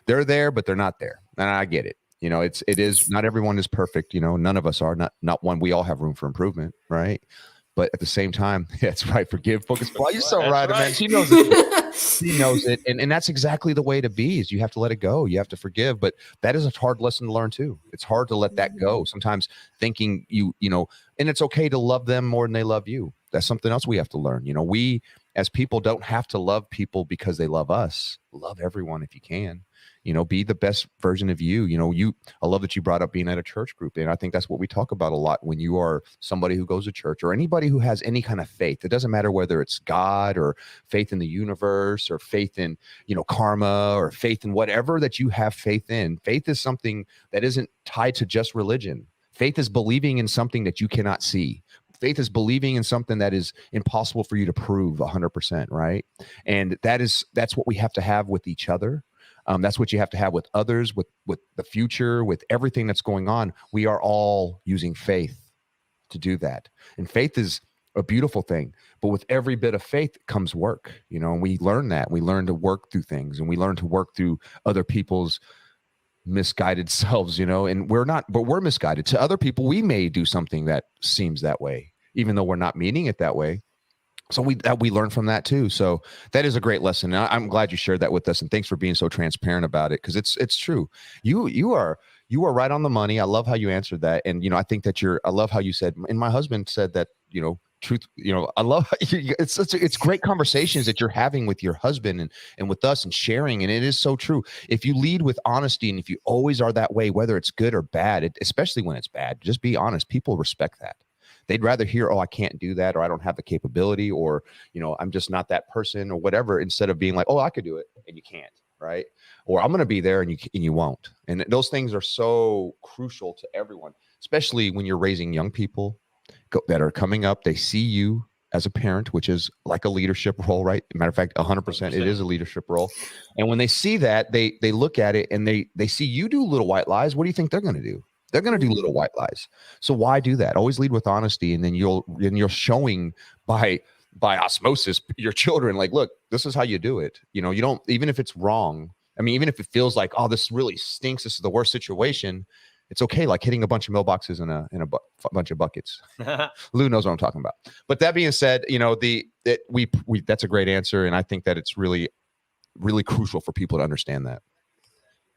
They're there, but they're not there. And I get it. You know, it is not everyone is perfect. You know, none of us are not one. We all have room for improvement, right? But at the same time, that's right. Forgive, focus. Well, you're so right, man. She knows it. She knows it. And that's exactly the way to be is you have to let it go. You have to forgive. But that is a hard lesson to learn too. It's hard to let that go. Sometimes thinking you know, and it's okay to love them more than they love you. That's something else we have to learn. You know, we as people don't have to love people because they love us. Love everyone if you can. be the best version of you. I love that you brought up being at a church group. And I think that's what we talk about a lot when you are somebody who goes to church, or anybody who has any kind of faith. It doesn't matter whether it's God or faith in the universe or faith in, karma, or faith in whatever that you have faith in. Faith is something that isn't tied to just religion. Faith is believing in something that you cannot see. Faith is believing in something that is impossible for you to prove 100%, right? And that's what we have to have with each other. That's what you have to have with others, with the future, with everything that's going on. We are all using faith to do that. And faith is a beautiful thing, but with every bit of faith comes work, and we learn that. We learn to work through things, and we learn to work through other people's misguided selves, and we're misguided. To other people, we may do something that seems that way, even though we're not meaning it that way. So we learn from that too. So that is a great lesson. And I'm glad you shared that with us, and thanks for being so transparent about it, because it's true. You are right on the money. I love how you answered that. And I think that I love how you said, and my husband said that, truth, I love how it's great conversations that you're having with your husband and with us, and sharing. And it is so true. If you lead with honesty, and if you always are that way, whether it's good or bad, especially when it's bad, just be honest. People respect that. They'd rather hear, oh, I can't do that, or I don't have the capability, or, I'm just not that person, or whatever, instead of being like, oh, I could do it and you can't, right? Or I'm going to be there and you won't. And those things are so crucial to everyone, especially when you're raising young people that are coming up. They see you as a parent, which is like a leadership role, right? Matter of fact, 100%, it is a leadership role. And when they see that, they look at it and they see you do little white lies. What do you think they're going to do? They're going to do little white lies. So why do that? Always lead with honesty, and then you're showing by osmosis your children, like, look, this is how you do it. You don't, even if it's wrong. I mean, even if it feels like, oh, this really stinks, this is the worst situation, it's okay. Like hitting a bunch of mailboxes in a bunch of buckets. Lou knows what I'm talking about. But that being said, that's a great answer, and I think that it's really, really crucial for people to understand that.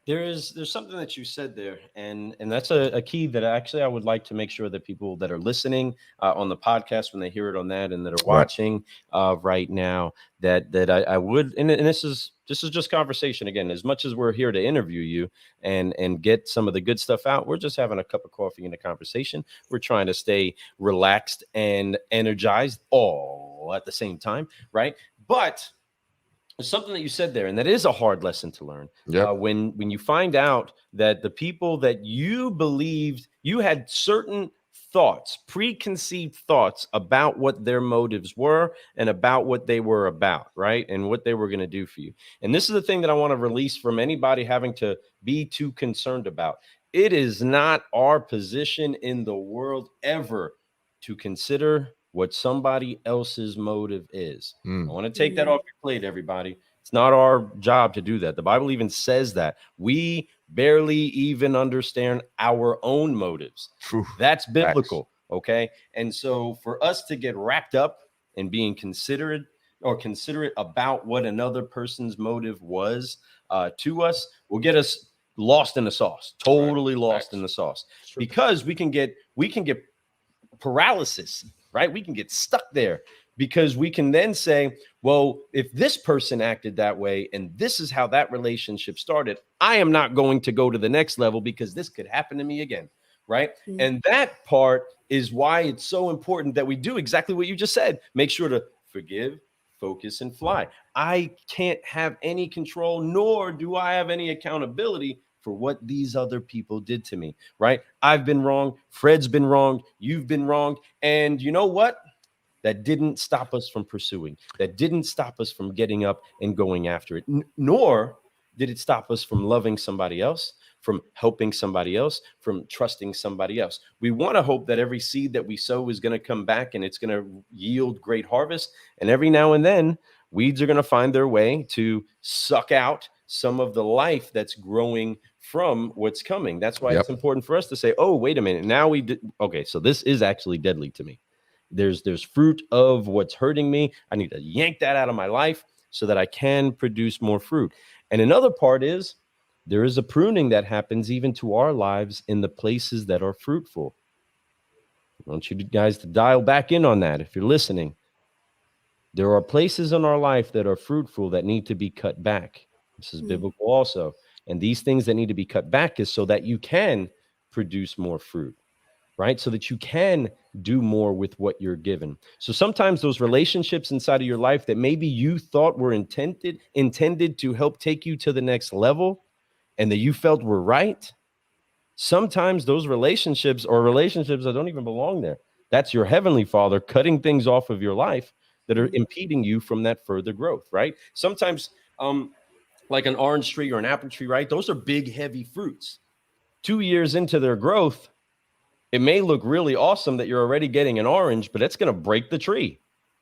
There's something that you said there, and that's a key that actually I would like to make sure that people that are listening on the podcast, when they hear it on that, and that are watching right now, that I would, and this is just conversation again. As much as we're here to interview you and get some of the good stuff out, we're just having a cup of coffee and a conversation. We're trying to stay relaxed and energized all at the same time, right? But there's something that you said there, and that is a hard lesson to learn. Yep. When you find out that the people that you believed, you had certain thoughts, preconceived thoughts about what their motives were and about what they were about, right? And what they were going to do for you. And this is the thing that I want to release from anybody having to be too concerned about. It is not our position in the world ever to consider what somebody else's motive is. I want to take that off your plate, everybody. It's not our job to do that. The Bible even says that. We barely even understand our own motives. That's biblical, okay? And so for us to get wrapped up in being considerate about what another person's motive was to us will get us lost in the sauce, totally lost in the sauce, because we can get paralysis. Right? We can get stuck there, because we can then say, well, if this person acted that way and this is how that relationship started, I am not going to go to the next level because this could happen to me again. Right. Mm-hmm. And that part is why it's so important that we do exactly what you just said. Make sure to forgive, focus, and fly. I can't have any control, nor do I have any accountability for what these other people did to me, right? I've been wrong. Fred's been wronged. You've been wronged. And you know what? That didn't stop us from pursuing. That didn't stop us from getting up and going after it. Nor did it stop us from loving somebody else, from helping somebody else, from trusting somebody else. We want to hope that every seed that we sow is going to come back and it's going to yield great harvest. And every now and then, weeds are going to find their way to suck out some of the life that's growing from what's coming. That's why it's important for us to say, oh, wait a minute. Now okay, so this is actually deadly to me. There's fruit of what's hurting me. I need to yank that out of my life so that I can produce more fruit. And another part is there is a pruning that happens even to our lives in the places that are fruitful. I want you guys to dial back in on that if you're listening. There are places in our life that are fruitful that need to be cut back. This is biblical also. And these things that need to be cut back is so that you can produce more fruit, right? So that you can do more with what you're given. So sometimes those relationships inside of your life that maybe you thought were intended to help take you to the next level and that you felt were right, sometimes those relationships that don't even belong there, that's your heavenly Father cutting things off of your life that are impeding you from that further growth, right? Sometimes like an orange tree or an apple tree, right? Those are big, heavy fruits. 2 years into their growth, it may look really awesome that you're already getting an orange, but it's going to break the tree.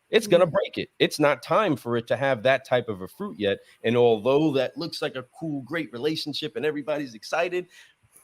It's going to break it. It's not time for it to have that type of a fruit yet. And although that looks like a cool, great relationship and everybody's excited,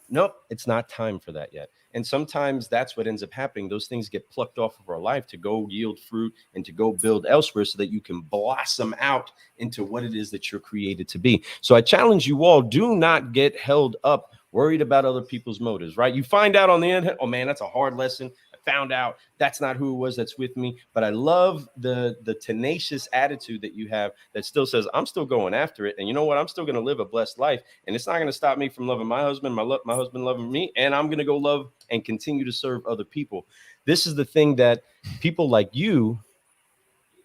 nope, it's not time for that yet. And sometimes that's what ends up happening. Those things get plucked off of our life to go yield fruit and to go build elsewhere so that you can blossom out into what it is that you're created to be. So I challenge you all, do not get held up worried about other people's motives, right? You find out on the end, oh man, that's a hard lesson. I found out that's not who it was that's with me. But I love the tenacious attitude that you have that still says, I'm still going after it. And you know what? I'm still going to live a blessed life. And it's not going to stop me from loving my husband, my husband loving me. And I'm going to go love and continue to serve other people. This is the thing that people like you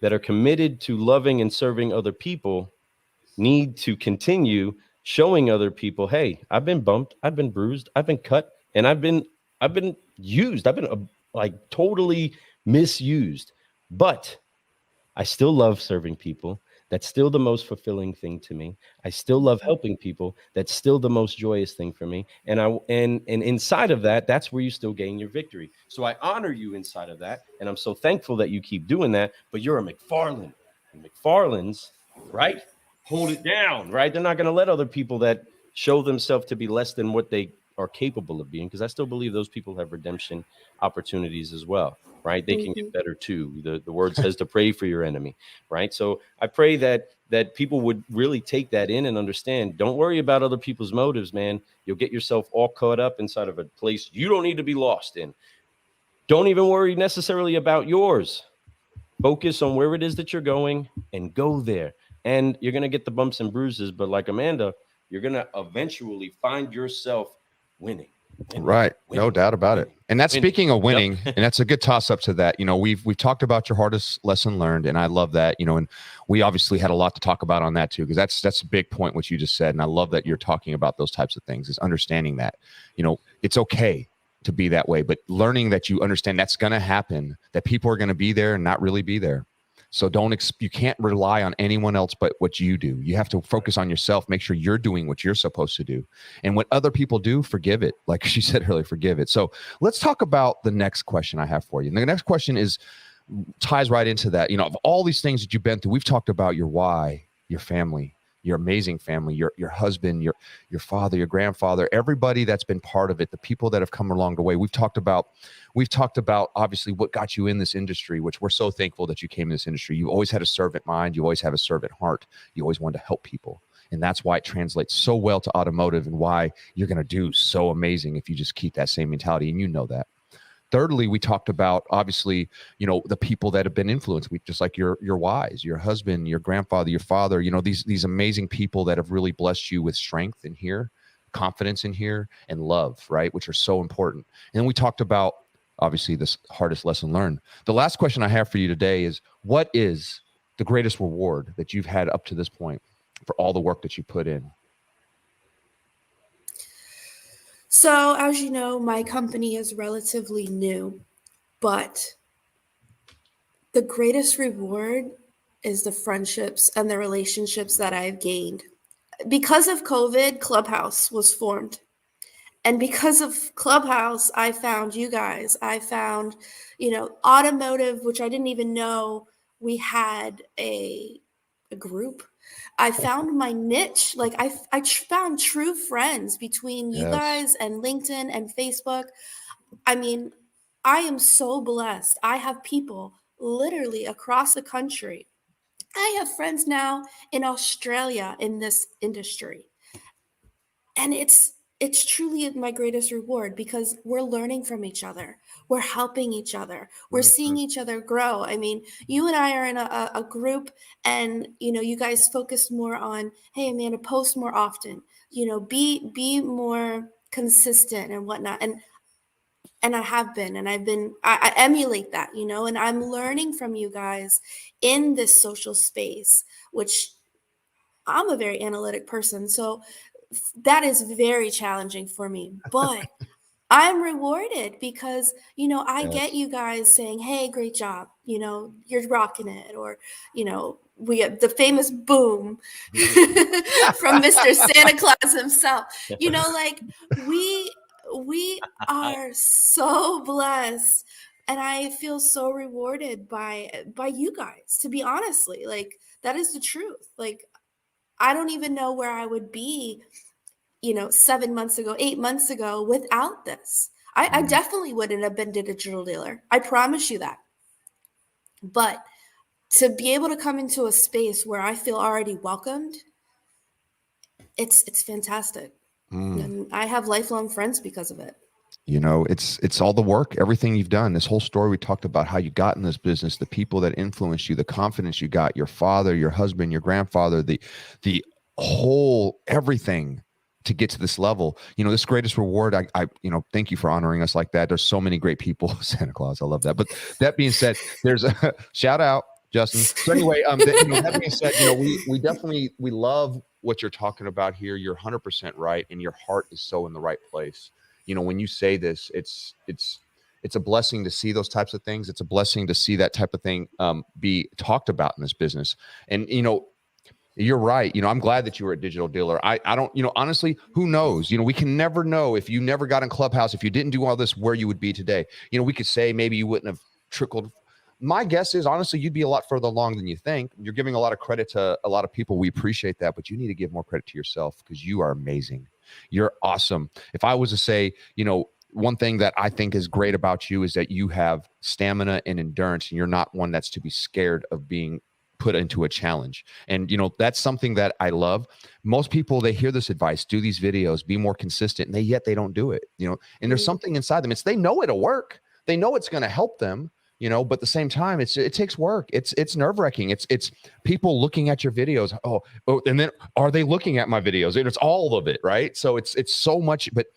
that are committed to loving and serving other people need to continue showing other people, hey, I've been bumped, I've been bruised, I've been cut, and I've been used. I've been like totally misused. But I still love serving people. That's still the most fulfilling thing to me. I still love helping people. That's still the most joyous thing for me. And inside of that, that's where you still gain your victory. So I honor you inside of that. And I'm so thankful that you keep doing that. But you're a McFarland. And McFarlands, right? Hold it down, right? They're not going to let other people that show themselves to be less than what they are capable of being, because I still believe those people have redemption opportunities as well, right? They can get better too. The word says to pray for your enemy, right? So I pray that people would really take that in and understand, don't worry about other people's motives, man. You'll get yourself all caught up inside of a place you don't need to be lost in. Don't even worry necessarily about yours. Focus on where it is that you're going and go there. And you're going to get the bumps and bruises. But like Amanda, you're going to eventually find yourself winning. Right. No doubt about it. And that's speaking of winning, and that's a good toss up to that. You know, we've talked about your hardest lesson learned, and I love that, you know, and we obviously had a lot to talk about on that too, because that's a big point, what you just said. And I love that you're talking about those types of things, is understanding that, you know, it's okay to be that way, but learning that you understand that's going to happen, that people are going to be there and not really be there. So you can't rely on anyone else but what you do. You have to focus on yourself, make sure you're doing what you're supposed to do. And what other people do, forgive it. Like she said earlier, forgive it. So let's talk about the next question I have for you. And the next question ties right into that. You know, of all these things that you've been through, we've talked about your why, your family, your amazing family, your husband, your father, your grandfather, everybody that's been part of it, the people that have come along the way. We've talked about obviously what got you in this industry, which we're so thankful that you came in this industry. You always had a servant mind. You always have a servant heart. You always wanted to help people. And that's why it translates so well to automotive, and why you're going to do so amazing if you just keep that same mentality. And you know that. Thirdly, we talked about, obviously, you know, the people that have been influenced. We just like your wives, your husband, your grandfather, your father, you know, these amazing people that have really blessed you with strength in here, confidence in here, and love, right? Which are so important. And then we talked about, obviously, this hardest lesson learned. The last question I have for you today is, what is the greatest reward that you've had up to this point for all the work that you put in? So, as you know, my company is relatively new, but the greatest reward is the friendships and the relationships that I've gained. Because of COVID, Clubhouse was formed. And because of Clubhouse, I found you guys. I found, you know, automotive, which I didn't even know we had a group. I found my niche. Like I found true friends between you guys and LinkedIn and Facebook. I mean, I am so blessed. I have people literally across the country. I have friends now in Australia in this industry. And it's truly my greatest reward, because we're learning from each other. we're helping each other. We're seeing each other grow. I mean, you and I are in a group, and, you know, you guys focus more on, hey, Amanda, post more often, you know, be more consistent and whatnot. And I have been, and I emulate that, you know, and I'm learning from you guys in this social space, which I'm a very analytic person. So that is very challenging for me, but I'm rewarded because, you know, I get you guys saying, hey, great job. You know, you're rocking it. Or, you know, we get the famous boom from Mr. Santa Claus himself. You know, like we are so blessed, and I feel so rewarded by you guys, to be honestly. Like, that is the truth. Like, I don't even know where I would be, you know, 7 months ago, 8 months ago without this. I definitely wouldn't have been a digital dealer. I promise you that. But to be able to come into a space where I feel already welcomed, it's fantastic. And I have lifelong friends because of it. You know, it's all the work, everything you've done. This whole story we talked about, how you got in this business, the people that influenced you, the confidence you got, your father, your husband, your grandfather, the whole everything to get to this level. You know, this greatest reward, I you know, thank you for honoring us like that. There's so many great people. Santa Claus, I love that. But that being said, there's a shout out, Justin. So anyway, you know, that being said, you know, we definitely, we love what you're talking about here. You're 100% right, and your heart is so in the right place. You know, when you say this, it's a blessing to see those types of things. It's a blessing to see that type of thing be talked about in this business. And, you know, you're right. You know, I'm glad that you were a digital dealer. I don't, you know, honestly, who knows? You know, we can never know if you never got in Clubhouse, if you didn't do all this, where you would be today. You know, we could say maybe you wouldn't have trickled. My guess is, honestly, you'd be a lot further along than you think. You're giving a lot of credit to a lot of people. We appreciate that, but you need to give more credit to yourself, because you are amazing. You're awesome. If I was to say, you know, one thing that I think is great about you is that you have stamina and endurance, and you're not one that's to be scared of being put into a challenge. And, you know, that's something that I love. Most people, they hear this advice, do these videos, be more consistent, and yet they don't do it, you know, and there's something inside them. They know it'll work. They know it's going to help them, you know, but at the same time, it takes work. It's nerve wracking. It's people looking at your videos. Oh, and then are they looking at my videos? And it's all of it. Right. So it's so much, but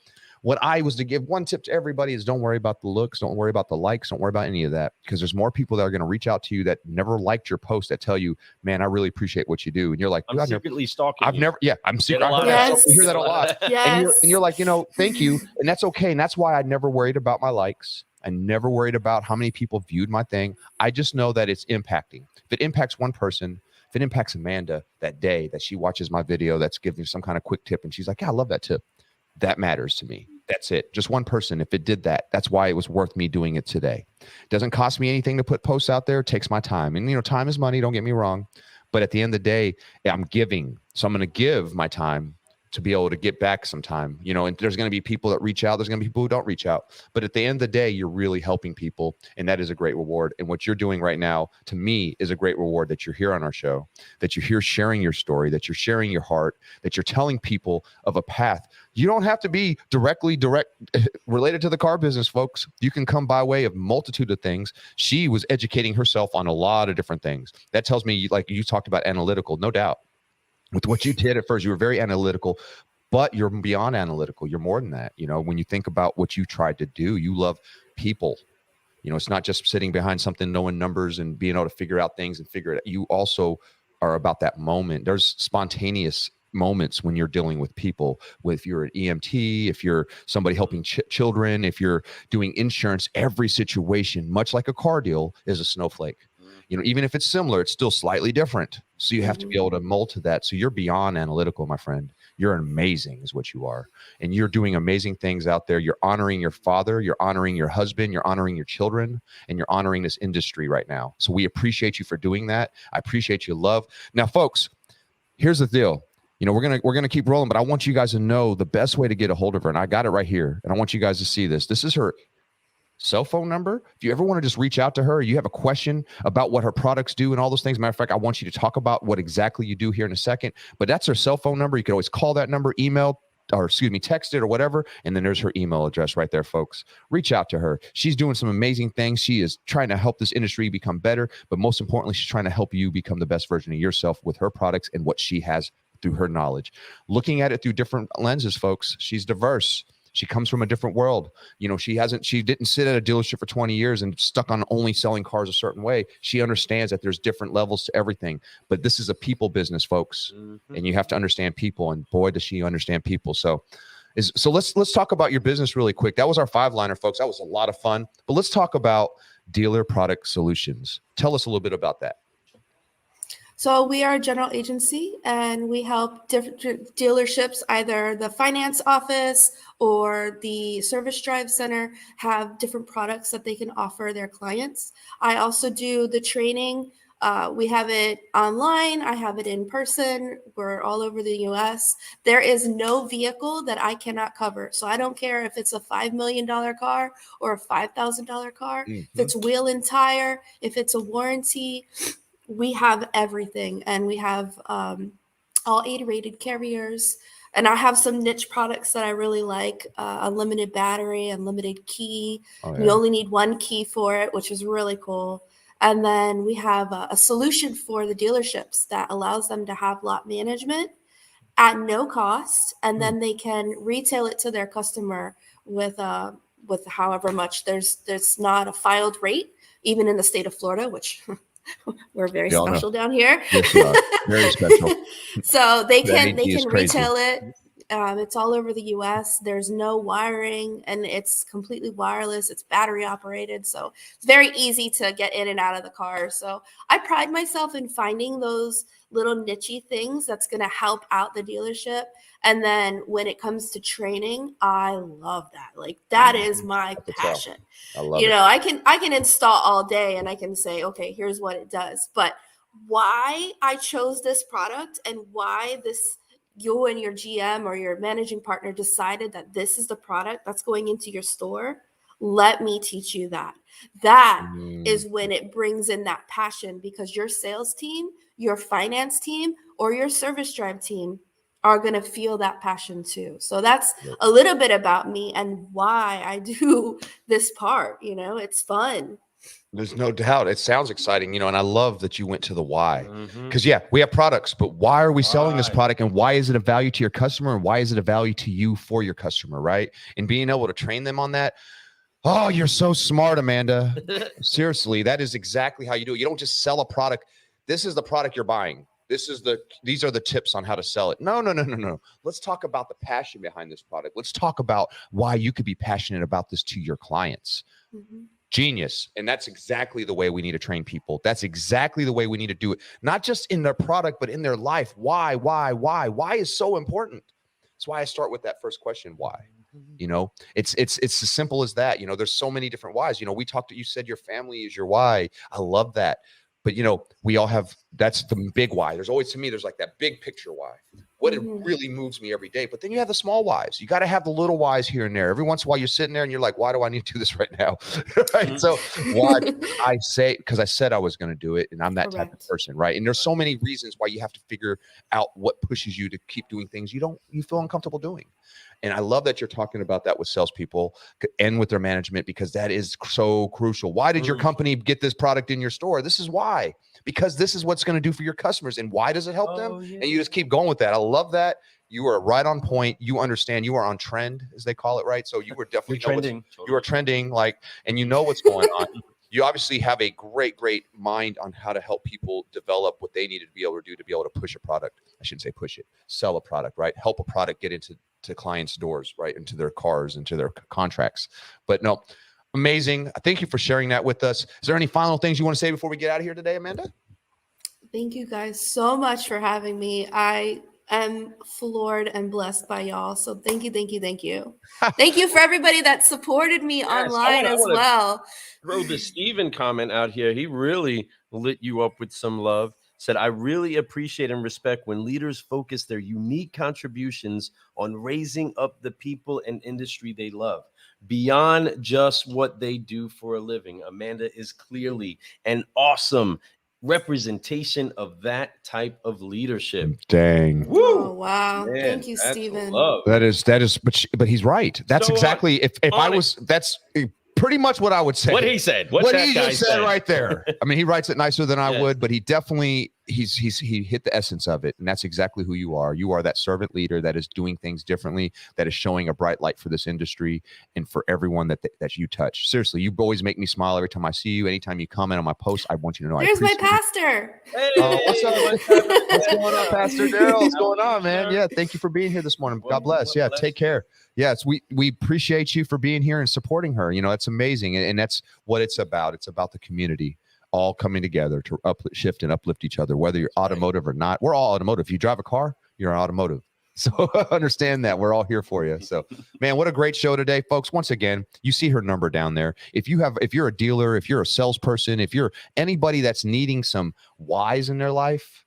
what I was to give one tip to everybody is, don't worry about the looks. Don't worry about the likes. Don't worry about any of that, because there's more people that are going to reach out to you that never liked your post that tell you, man, I really appreciate what you do. And you're like, I'm secretly stalking I've you. never, yeah, I'm secretly. Yes. You hear that a lot. Yes. And you're like, you know, thank you. And that's okay. And that's why I never worried about my likes. I never worried about how many people viewed my thing. I just know that it's impacting. If it impacts one person, if it impacts Amanda that day that she watches my video, that's giving some kind of quick tip, and she's like, yeah, I love that tip. That matters to me. That's it. Just one person. If it did that, that's why it was worth me doing it today. It doesn't cost me anything to put posts out there. It takes my time. And, you know, time is money. Don't get me wrong. But at the end of the day, I'm giving. So I'm going to give my time to be able to get back some time, you know, and there's going to be people that reach out. There's going to be people who don't reach out. But at the end of the day, you're really helping people. And that is a great reward. And what you're doing right now, to me, is a great reward, that you're here on our show, that you're here sharing your story, that you're sharing your heart, that you're telling people of a path. You don't have to be directly related to the car business, folks. You can come by way of multitude of things. She was educating herself on a lot of different things. That tells me, like you talked about, analytical, no doubt. With what you did at first, you were very analytical, but you're beyond analytical. You're more than that. You know, when you think about what you tried to do, you love people. You know, it's not just sitting behind something, knowing numbers and being able to figure out things and figure it out. You also are about that moment. There's spontaneous moments when you're dealing with people. If you're an EMT, if you're somebody helping children, if you're doing insurance, every situation, much like a car deal, is a snowflake. You know, even if it's similar, it's still slightly different. So you have to be able to mold to that. So you're beyond analytical, my friend. You're amazing is what you are. And you're doing amazing things out there. You're honoring your father. You're honoring your husband. You're honoring your children. And you're honoring this industry right now. So we appreciate you for doing that. I appreciate your love. Now, folks, here's the deal. You know, we're gonna keep rolling, but I want you guys to know the best way to get a hold of her. And I got it right here. And I want you guys to see this. This is her cell phone number. If you ever want to just reach out to her, you have a question about what her products do and all those things. Matter of fact, I want you to talk about what exactly you do here in a second, but that's her cell phone number. You can always call that number, email, or excuse me, text it or whatever. And then there's her email address right there, folks. Reach out to her. She's doing some amazing things. She is trying to help this industry become better, but most importantly, she's trying to help you become the best version of yourself with her products and what she has through her knowledge. Looking at it through different lenses, folks. She's diverse. She comes from a different world. You know, she didn't sit at a dealership for 20 years and stuck on only selling cars a certain way. She understands that there's different levels to everything, but this is a people business, folks. And you have to understand people, and boy, does she understand people. So let's talk about your business really quick. That was our 5-liner, folks. That was a lot of fun, but let's talk about Dealer Product Solutions. Tell us a little bit about that. So we are a general agency, and we help different dealerships, either the finance office or the service drive center, have different products that they can offer their clients. I also do the training. We have it online. I have it in person. We're all over the US. There is no vehicle that I cannot cover. So I don't care if it's a $5 million car or a $5,000 car, if it's wheel and tire, if it's a warranty. We have everything, and we have all 8 rated carriers. And I have some niche products that I really like, unlimited battery, unlimited key. Oh, yeah. You only need 1 key for it, which is really cool. And then we have a solution for the dealerships that allows them to have lot management at no cost, and then they can retail it to their customer with however much. There's not a filed rate, even in the state of Florida, which we're very special down here. Yes, we are. Very special. So they can retail it. It's all over the US. There's no wiring, and it's completely wireless. It's battery operated. So it's very easy to get in and out of the car. So I pride myself in finding those little nichey things that's going to help out the dealership. And then when it comes to training, I love that. Like, that is my passion. I love it. You know, I can install all day, and I can say, okay, here's what it does. But why I chose this product, and why you and your GM or your managing partner decided that this is the product that's going into your store, let me teach you that. That is when it brings in that passion, because your sales team, your finance team, or your service drive team are going to feel that passion too. So that's a little bit about me and why I do this part. You know, it's fun. There's no doubt. It sounds exciting, you know, and I love that you went to the why. Because, yeah, we have products, but why are we selling this product, and why is it a value to your customer, and why is it a value to you for your customer, right? And being able to train them on that. Oh, you're so smart, Amanda. Seriously, that is exactly how you do it. You don't just sell a product. This is the product you're buying. These are the tips on how to sell it. No. Let's talk about the passion behind this product. Let's talk about why you could be passionate about this to your clients. Genius. And that's exactly the way we need to train people. That's exactly the way we need to do it. Not just in their product, but in their life. Why? Why is so important? That's why I start with that first question. Why? You know, it's as simple as that. You know, there's so many different whys. You know, you said your family is your why. I love that. But, you know, we all have, that's the big why. There's always, to me, there's like that big picture why. What it really moves me every day. But then you have the small whys. You got to have the little whys here and there. Every once in a while you're sitting there and you're like, why do I need to do this right now? Right? So why I say, because I said I was going to do it, and I'm that type of person, right? And there's so many reasons why you have to figure out what pushes you to keep doing things you feel uncomfortable doing. And I love that you're talking about that with salespeople and with their management, because that is so crucial. Why did your company get this product in your store? This is why. Because this is what's going to do for your customers. And why does it help them? Yeah. And you just keep going with that. I love that. You are right on point. You understand. You are on trend, as they call it, right? So you were definitely trending. You are trending, and you know what's going on. You obviously have a great mind on how to help people develop what they needed to be able to do to be able to push a product. I shouldn't say push it, sell a product, right? Help a product get into clients' doors, right? Into their cars, into their contracts. But no, amazing. Thank you for sharing that with us. Is there any final things you want to say before we get out of here today, Amanda? Thank you guys so much for having me. I am floored and blessed by y'all. So thank you. Thank you for everybody that supported me online as well. Throw the Steven comment out here. He really lit you up with some love. Said, I really appreciate and respect when leaders focus their unique contributions on raising up the people and industry they love beyond just what they do for a living. Amanda is clearly an awesome representation of that type of leadership. Dang. Woo! Oh, wow. Man, Thank you, that's Stephen. love. That is, but he's right. That's So exactly, if I was, that's pretty much what I would say. What he said. What that he guy just said right there. I mean, he writes it nicer than I Yes. would, but he definitely, he hit the essence of it. And that's exactly who you are. You are that servant leader that is doing things differently, that is showing a bright light for this industry and for everyone that you touch. Seriously, you always make me smile every time I see you. Anytime you comment on my post, I want you to know There's I my appreciate pastor. Hey, Oh, what's up? What's going on, Pastor Daryl? What's going on, man? Yeah, thank you for being here this morning. God bless. Yeah, take care. Yes, we appreciate you for being here and supporting her. You know, it's amazing, and that's what it's about. It's about the community all coming together to shift and uplift each other, whether you're automotive or not. We're all automotive. If you drive a car, you're automotive. So understand that we're all here for you. So, man, what a great show today, folks. Once again, you see her number down there. If you're a dealer, if you're a salesperson, if you're anybody that's needing some whys in their life,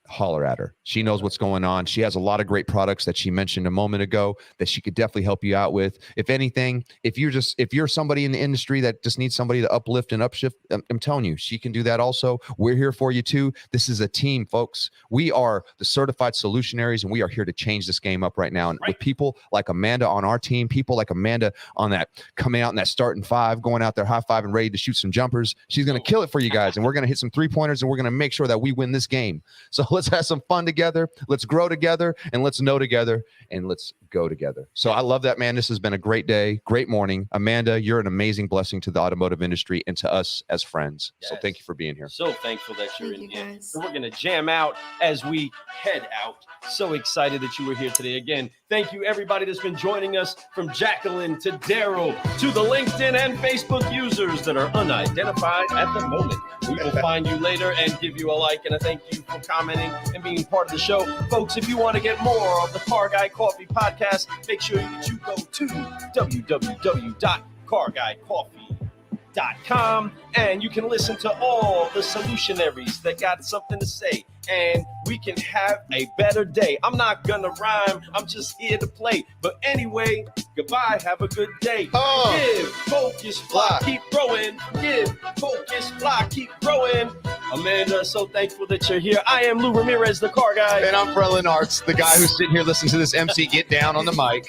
holler at her. She knows what's going on. She has a lot of great products that she mentioned a moment ago that she could definitely help you out with. If anything, if you're somebody in the industry that just needs somebody to uplift and upshift, I'm telling you, she can do that also. We're here for you too. This is a team, folks. We are the certified solutionaries, and we are here to change this game up right now. And with people like Amanda on our team, people like Amanda on that, coming out in that starting five, going out there high five and ready to shoot some jumpers. She's going to kill it for you guys. And we're going to hit some 3-pointers, and we're going to make sure that we win this game. So let's have some fun together. Let's grow together, and let's know together, and let's go together. So I love that, man. This has been a great day, great morning. Amanda, you're an amazing blessing to the automotive industry and to us as friends. Yes. So thank you for being here. So thankful that you're Thank in you, here. guys. So we're going to jam out as we head out. So excited that you were here today. Again, thank you everybody that's been joining us, from Jacqueline to Daryl to the LinkedIn and Facebook users that are unidentified at the moment. We will find you later and give you a like, and I thank you for commenting and being part of the show. Folks, if you want to get more of the Car Guy Coffee podcast, make sure that you go to www.carguycoffee.com, and you can listen to all the solutionaries that got something to say, and we can have a better day. I'm not gonna rhyme, I'm just here to play. But anyway, goodbye, have a good day. Give, focus, fly, keep growing. Give, focus, fly, keep growing. Amanda, so thankful that you're here. I am Lou Ramirez, the car guy. And I'm Frelin Arts, the guy who's sitting here listening to this MC get down on the mic.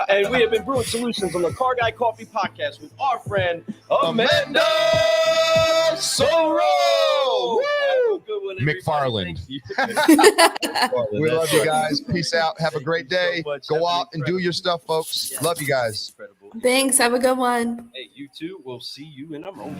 And we have been brewing solutions on the Car Guy Coffee podcast with our friend Amanda Sorrell. McFarland. We love you guys. Peace out. Have a great day. Go out and do your stuff, folks. Love you guys. Thanks. Have a good one. Hey, you too. We'll see you in a moment.